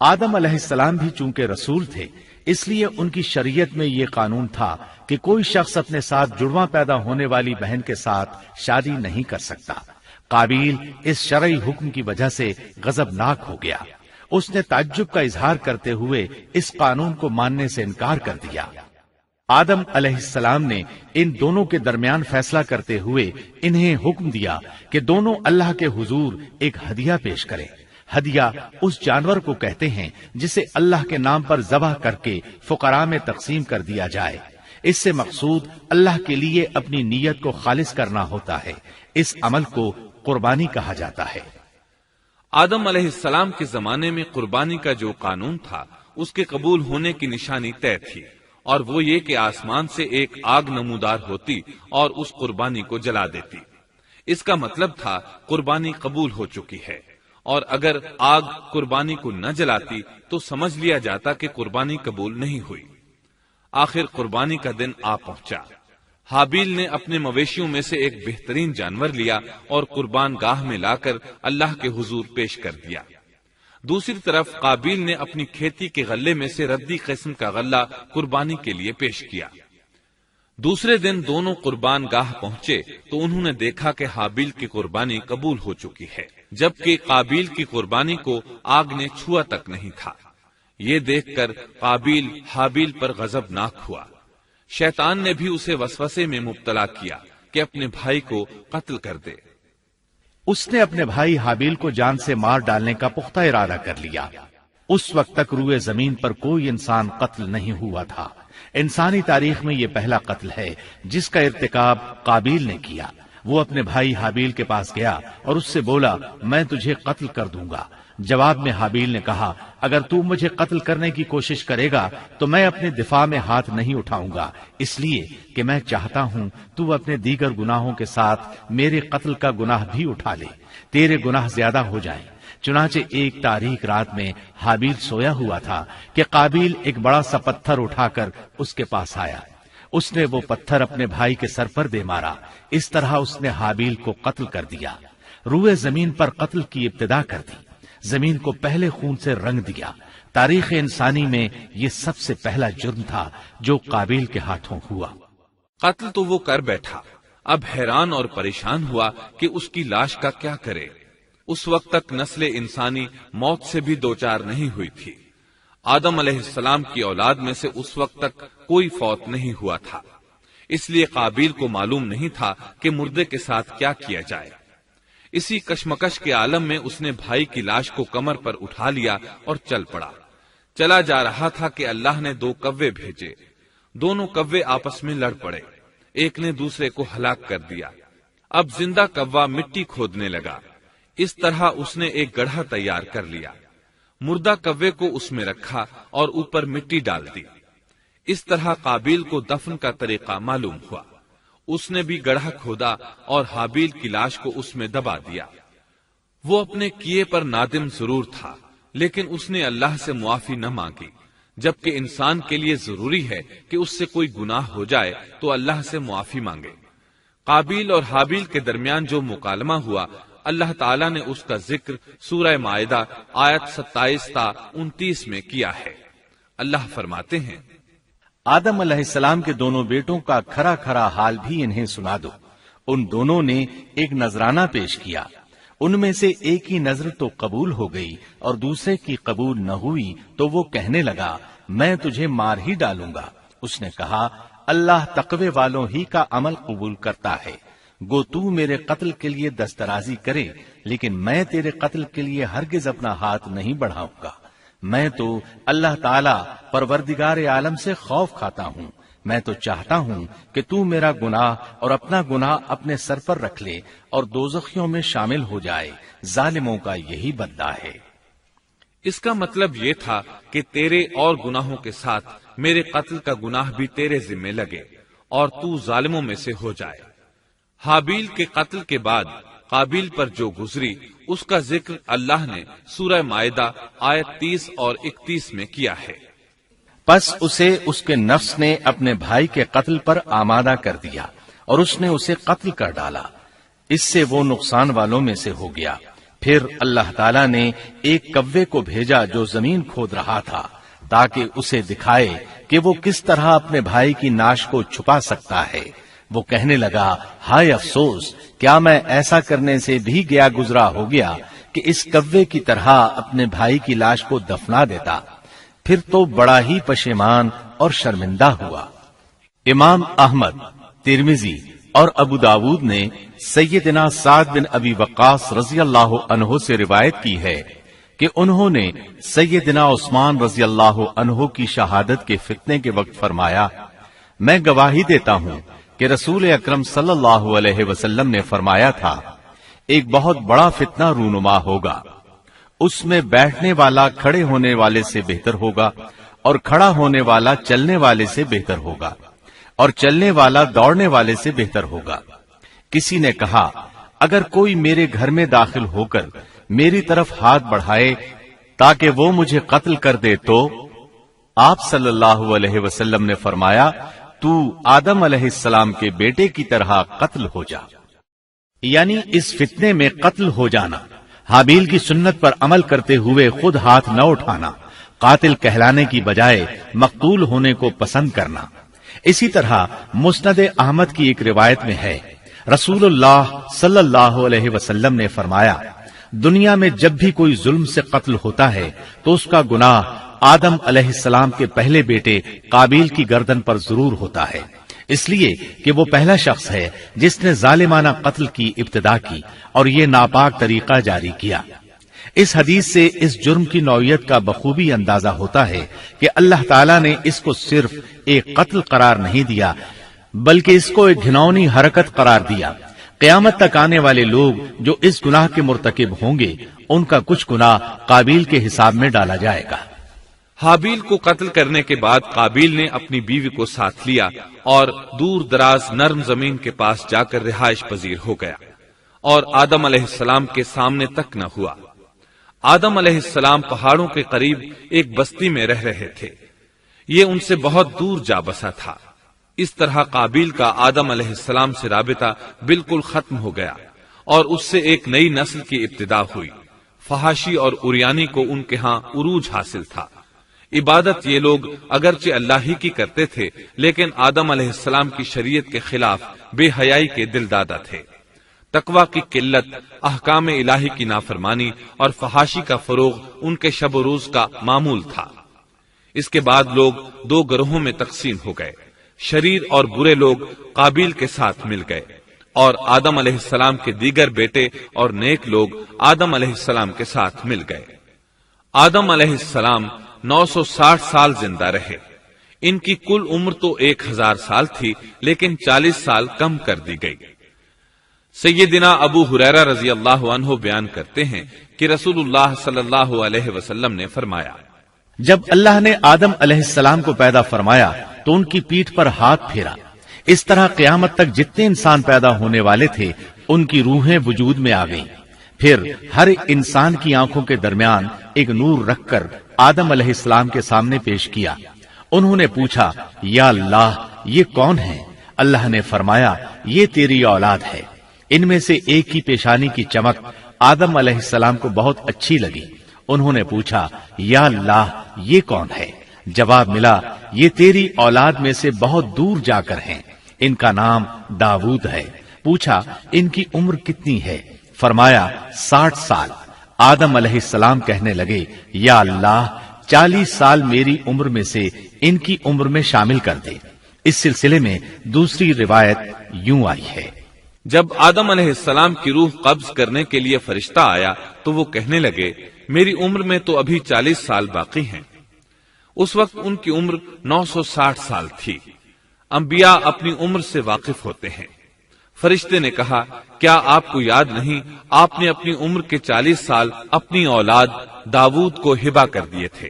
آدم علیہ السلام بھی چونکہ رسول تھے، اس لیے ان کی شریعت میں یہ قانون تھا کہ کوئی شخص اپنے ساتھ جڑواں پیدا ہونے والی بہن کے ساتھ شادی نہیں کر سکتا۔ قابیل اس شرعی حکم کی وجہ سے غضبناک ہو گیا، اس نے تعجب کا اظہار کرتے ہوئے اس قانون کو ماننے سے انکار کر دیا۔ آدم علیہ السلام نے ان دونوں کے درمیان فیصلہ کرتے ہوئے انہیں حکم دیا کہ دونوں اللہ کے حضور ایک ہدیہ پیش کریں۔ ہدیہ اس جانور کو کہتے ہیں جسے اللہ کے نام پر ذبح کر کے فقراء میں تقسیم کر دیا جائے۔ اس سے مقصود اللہ کے لیے اپنی نیت کو خالص کرنا ہوتا ہے۔ اس عمل کو قربانی کہا جاتا ہے۔ آدم علیہ السلام کے زمانے میں قربانی کا جو قانون تھا اس کے قبول ہونے کی نشانی طے تھی، اور وہ یہ کہ آسمان سے ایک آگ نمودار ہوتی اور اس قربانی کو جلا دیتی۔ اس کا مطلب تھا قربانی قبول ہو چکی ہے، اور اگر آگ قربانی کو نہ جلاتی تو سمجھ لیا جاتا کہ قربانی قبول نہیں ہوئی۔ آخر قربانی کا دن آ پہنچا۔ حابیل نے اپنے مویشیوں میں سے ایک بہترین جانور لیا اور قربان گاہ میں لا کر اللہ کے حضور پیش کر دیا۔ دوسری طرف قابیل نے اپنی کھیتی کے غلے میں سے ردی قسم کا غلہ قربانی کے لیے پیش کیا۔ دوسرے دن دونوں قربان گاہ پہنچے تو انہوں نے دیکھا کہ حابیل کی قربانی قبول ہو چکی ہے، جبکہ قابیل کی قربانی کو آگ نے چھوا تک نہیں تھا۔ یہ دیکھ کر قابیل حابیل پر غضبناک ہوا۔ شیطان نے بھی اسے وسوسے میں مبتلا کیا کہ اپنے بھائی کو قتل کر دے۔ اس نے اپنے بھائی حابیل کو جان سے مار ڈالنے کا پختہ ارادہ کر لیا۔ اس وقت تک روئے زمین پر کوئی انسان قتل نہیں ہوا تھا۔ انسانی تاریخ میں یہ پہلا قتل ہے جس کا ارتکاب قابیل نے کیا۔ وہ اپنے بھائی حابیل کے پاس گیا اور اس سے بولا، میں تجھے قتل کر دوں گا۔ جواب میں حابیل نے کہا، اگر تو مجھے قتل کرنے کی کوشش کرے گا تو میں اپنے دفاع میں ہاتھ نہیں اٹھاؤں گا، اس لیے کہ میں چاہتا ہوں تو اپنے دیگر گناہوں کے ساتھ میرے قتل کا گناہ بھی اٹھا لے، تیرے گناہ زیادہ ہو جائیں۔ چنانچہ ایک تاریک رات میں حابیل سویا ہوا تھا کہ قابیل ایک بڑا سا پتھر اٹھا کر اس کے پاس آیا۔ اس نے وہ پتھر اپنے بھائی کے سر پر دے مارا۔ اس طرح اس نے حابیل کو قتل کر دیا، روئے زمین پر قتل کی ابتدا کر دی، زمین کو پہلے خون سے رنگ دیا۔ تاریخ انسانی میں یہ سب سے پہلا جرم تھا جو قابیل کے ہاتھوں ہوا۔ قتل تو وہ کر بیٹھا، اب حیران اور پریشان ہوا کہ اس کی لاش کا کیا کرے۔ اس وقت تک نسل انسانی موت سے بھی دوچار نہیں ہوئی تھی۔ آدم علیہ السلام کی اولاد میں سے اس وقت تک کوئی فوت نہیں ہوا تھا، اس لیے قابیل کو معلوم نہیں تھا کہ مردے کے ساتھ کیا کیا جائے۔ اسی کشمکش کے عالم میں اس نے بھائی کی لاش کو کمر پر اٹھا لیا اور چل پڑا۔ چلا جا رہا تھا کہ اللہ نے 2 کوے بھیجے۔ دونوں کوے آپس میں لڑ پڑے، ایک نے دوسرے کو ہلاک کر دیا۔ اب زندہ کوا مٹی کھودنے لگا۔ اس طرح اس نے ایک گڑھا تیار کر لیا، مردہ کوے کو اس میں رکھا اور اوپر مٹی ڈال دی۔ اس طرح قابیل کو دفن کا طریقہ معلوم ہوا۔ اس نے بھی گڑھا کھودا اور حابیل کی لاش کو اس میں دبا دیا۔ وہ اپنے کیے پر نادم ضرور تھا، لیکن اس نے اللہ سے معافی نہ مانگی، جبکہ انسان کے لیے ضروری ہے کہ اس سے کوئی گناہ ہو جائے تو اللہ سے معافی مانگے۔ قابیل اور حابیل کے درمیان جو مکالمہ ہوا، اللہ تعالیٰ نے اس کا ذکر سورہ مائدہ آیت 27 تا 29 میں کیا ہے۔ اللہ فرماتے ہیں، آدم علیہ السلام کے دونوں بیٹوں کا کھرا کھرا حال بھی انہیں سنا دو۔ ان دونوں نے ایک نذرانہ پیش کیا، ان میں سے ایک کی نذر تو قبول ہو گئی اور دوسرے کی قبول نہ ہوئی تو وہ کہنے لگا، میں تجھے مار ہی ڈالوں گا۔ اس نے کہا، اللہ تقوی والوں ہی کا عمل قبول کرتا ہے، گو تو میرے قتل کے لیے دسترازی کرے، لیکن میں تیرے قتل کے لیے ہرگز اپنا ہاتھ نہیں بڑھاؤں گا۔ میں تو اللہ تعالی پروردگار عالم سے خوف کھاتا ہوں، میں تو چاہتا ہوں کہ تو میرا گناہ اور اپنا گناہ اپنے سر پر رکھ لے اور دوزخیوں میں شامل ہو جائے، ظالموں کا یہی بدلہ ہے۔ اس کا مطلب یہ تھا کہ تیرے اور گناہوں کے ساتھ میرے قتل کا گناہ بھی تیرے ذمہ لگے اور تو ظالموں میں سے ہو جائے۔ حابیل کے قتل کے بعد قابیل پر جو گزری اس کا ذکر اللہ نے سورہ مائدہ آیت 30 اور 31 میں کیا ہے۔ پس اسے اس کے نفس نے اپنے بھائی کے قتل پر آمادہ کر دیا اور اس نے اسے قتل کر ڈالا، اس سے وہ نقصان والوں میں سے ہو گیا۔ پھر اللہ تعالیٰ نے ایک کوے کو بھیجا جو زمین کھود رہا تھا تاکہ اسے دکھائے کہ وہ کس طرح اپنے بھائی کی ناش کو چھپا سکتا ہے۔ وہ کہنے لگا، ہائے افسوس، کیا میں ایسا کرنے سے بھی گیا گزرا ہو گیا کہ اس کوے کی طرح اپنے بھائی کی لاش کو دفنا دیتا۔ پھر تو بڑا ہی پشیمان اور شرمندہ ہوا۔ امام احمد، ترمذی اور ابو داود نے سیدنا سعد بن ابی وقاص رضی اللہ عنہ سے روایت کی ہے کہ انہوں نے سیدنا عثمان رضی اللہ عنہ کی شہادت کے فتنے کے وقت فرمایا، میں گواہی دیتا ہوں کہ رسول اکرم صلی اللہ علیہ وسلم نے فرمایا تھا، ایک بہت بڑا فتنہ رونما ہوگا، اس میں بیٹھنے والا کھڑے ہونے والے سے بہتر ہوگا اور کھڑا ہونے والا چلنے والے سے بہتر ہوگا اور چلنے والا دوڑنے والے سے بہتر ہوگا۔ کسی نے کہا، اگر کوئی میرے گھر میں داخل ہو کر میری طرف ہاتھ بڑھائے تاکہ وہ مجھے قتل کر دے تو آپ صلی اللہ علیہ وسلم نے فرمایا، تو آدم علیہ السلام کے بیٹے کی طرح قتل ہو جا، یعنی اس فتنے میں قتل ہو جانا۔ حابیل کی سنت پر عمل کرتے ہوئے خود ہاتھ نہ اٹھانا، قاتل کہلانے کی بجائے مقتول ہونے کو پسند کرنا۔ اسی طرح مسند احمد کی ایک روایت میں ہے، رسول اللہ صلی اللہ علیہ وسلم نے فرمایا، دنیا میں جب بھی کوئی ظلم سے قتل ہوتا ہے تو اس کا گناہ آدم علیہ السلام کے پہلے بیٹے قابیل کی گردن پر ضرور ہوتا ہے، اس لیے کہ وہ پہلا شخص ہے جس نے ظالمانہ قتل کی ابتدا کی اور یہ ناپاک طریقہ جاری کیا۔ اس حدیث سے اس جرم کی نوعیت کا بخوبی اندازہ ہوتا ہے کہ اللہ تعالیٰ نے اس کو صرف ایک قتل قرار نہیں دیا بلکہ اس کو ایک گھناؤنی حرکت قرار دیا۔ قیامت تک آنے والے لوگ جو اس گناہ کے مرتکب ہوں گے ان کا کچھ گناہ قابیل کے حساب میں ڈالا جائے گا۔ حابیل کو قتل کرنے کے بعد قابیل نے اپنی بیوی کو ساتھ لیا اور دور دراز نرم زمین کے پاس جا کر رہائش پذیر ہو گیا اور آدم علیہ السلام کے سامنے تک نہ ہوا۔ آدم علیہ السلام پہاڑوں کے قریب ایک بستی میں رہ رہے تھے، یہ ان سے بہت دور جا بسا تھا۔ اس طرح قابیل کا آدم علیہ السلام سے رابطہ بالکل ختم ہو گیا اور اس سے ایک نئی نسل کی ابتدا ہوئی۔ فحاشی اور اریانی کو ان کے ہاں عروج حاصل تھا۔ عبادت یہ لوگ اگرچہ اللہ ہی کی کرتے تھے لیکن آدم علیہ السلام کی شریعت کے خلاف بے حیائی کے دل دادا تھے۔ تقوی کی قلت، احکام الہی کی نافرمانی اور فحاشی کا فروغ ان کے شب و روز کا معمول تھا۔ اس کے بعد لوگ دو گروہوں میں تقسیم ہو گئے، شریر اور برے لوگ قابیل کے ساتھ مل گئے اور آدم علیہ السلام کے دیگر بیٹے اور نیک لوگ آدم علیہ السلام کے ساتھ مل گئے۔ آدم علیہ السلام 960 سال زندہ رہے۔ ان کی کل عمر تو 1000 سال تھی لیکن 40 سال کم کر دی گئی۔ سیدنا ابو ہریرہ رضی اللہ عنہ بیان کرتے ہیں کہ رسول اللہ صلی اللہ علیہ وسلم نے فرمایا، جب اللہ نے آدم علیہ السلام کو پیدا فرمایا تو ان کی پیٹھ پر ہاتھ پھیرا، اس طرح قیامت تک جتنے انسان پیدا ہونے والے تھے ان کی روحیں وجود میں آ گئیں۔ پھر ہر انسان کی آنکھوں کے درمیان ایک نور رکھ کر آدم علیہ السلام کے سامنے پیش کیا۔ انہوں نے پوچھا، یا اللہ یہ کون ہے؟ اللہ نے فرمایا، یہ تیری اولاد ہے۔ ان میں سے ایک کی پیشانی کی چمک آدم علیہ السلام کو بہت اچھی لگی۔ انہوں نے پوچھا، یا اللہ یہ کون ہے؟ جواب ملا، یہ تیری اولاد میں سے بہت دور جا کر ہیں، ان کا نام داؤد ہے۔ پوچھا، ان کی عمر کتنی ہے؟ فرمایا 60 سال۔ آدم علیہ السلام کہنے لگے، یا اللہ 40 سال میری عمر میں سے ان کی عمر میں شامل کر دے۔ اس سلسلے میں دوسری روایت یوں آئی ہے، جب آدم علیہ السلام کی روح قبض کرنے کے لیے فرشتہ آیا تو وہ کہنے لگے، میری عمر میں تو ابھی 40 سال باقی ہیں۔ اس وقت ان کی عمر 960 سال تھی۔ انبیاء اپنی عمر سے واقف ہوتے ہیں۔ فرشتے نے کہا، کیا آپ کو یاد نہیں آپ نے اپنی عمر کے 40 سال اپنی اولاد داؤد کو ہبہ کر دیے تھے؟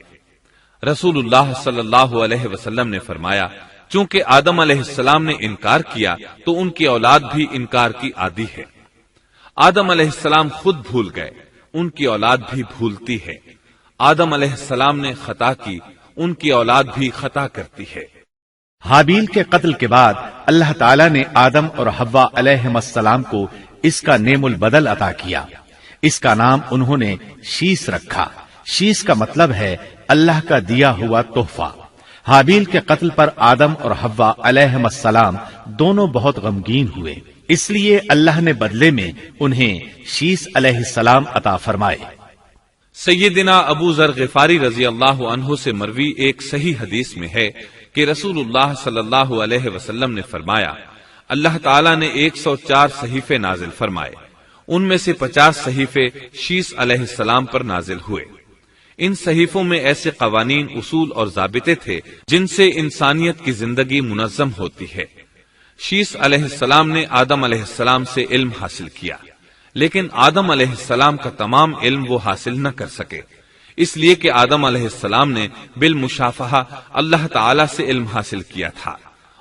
رسول اللہ صلی اللہ علیہ وسلم نے فرمایا، چونکہ آدم علیہ السلام نے انکار کیا تو ان کی اولاد بھی انکار کی عادی ہے۔ آدم علیہ السلام خود بھول گئے، ان کی اولاد بھی بھولتی ہے۔ آدم علیہ السلام نے خطا کی، ان کی اولاد بھی خطا کرتی ہے۔ حابیل کے قتل کے بعد اللہ تعالیٰ نے آدم اور حوا علیہ السلام کو اس کا نعم البدل عطا کیا۔ اس کا نام انہوں نے شیس رکھا۔ شیس کا مطلب ہے اللہ کا دیا ہوا تحفہ۔ حابیل کے قتل پر آدم اور حوا علیہ السلام دونوں بہت غمگین ہوئے، اس لیے اللہ نے بدلے میں انہیں شیس علیہ السلام عطا فرمائے۔ سیدنا ابو ذر غفاری رضی اللہ عنہ سے مروی ایک صحیح حدیث میں ہے کہ رسول اللہ صلی اللہ علیہ وسلم نے فرمایا، اللہ تعالیٰ نے 104 صحیفے نازل فرمائے، ان میں سے 50 صحیفے شیس علیہ السلام پر نازل ہوئے۔ ان صحیفوں میں ایسے قوانین، اصول اور ضابطے تھے جن سے انسانیت کی زندگی منظم ہوتی ہے۔ شیس علیہ السلام نے آدم علیہ السلام سے علم حاصل کیا، لیکن آدم علیہ السلام کا تمام علم وہ حاصل نہ کر سکے، اس لیے کہ آدم علیہ السلام نے بالمشافہہ اللہ تعالی سے علم حاصل کیا تھا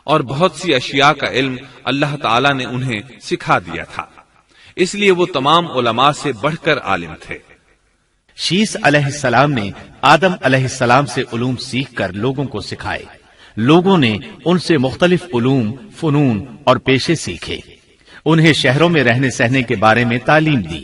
اور بہت سی اشیاء کا علم اللہ تعالی نے انہیں سکھا دیا تھا، اس لیے وہ تمام علماء سے بڑھ کر عالم تھے۔ شیس علیہ السلام نے آدم علیہ السلام سے علوم سیکھ کر لوگوں کو سکھائے۔ لوگوں نے ان سے مختلف علوم، فنون اور پیشے سیکھے۔ انہیں شہروں میں رہنے سہنے کے بارے میں تعلیم دی۔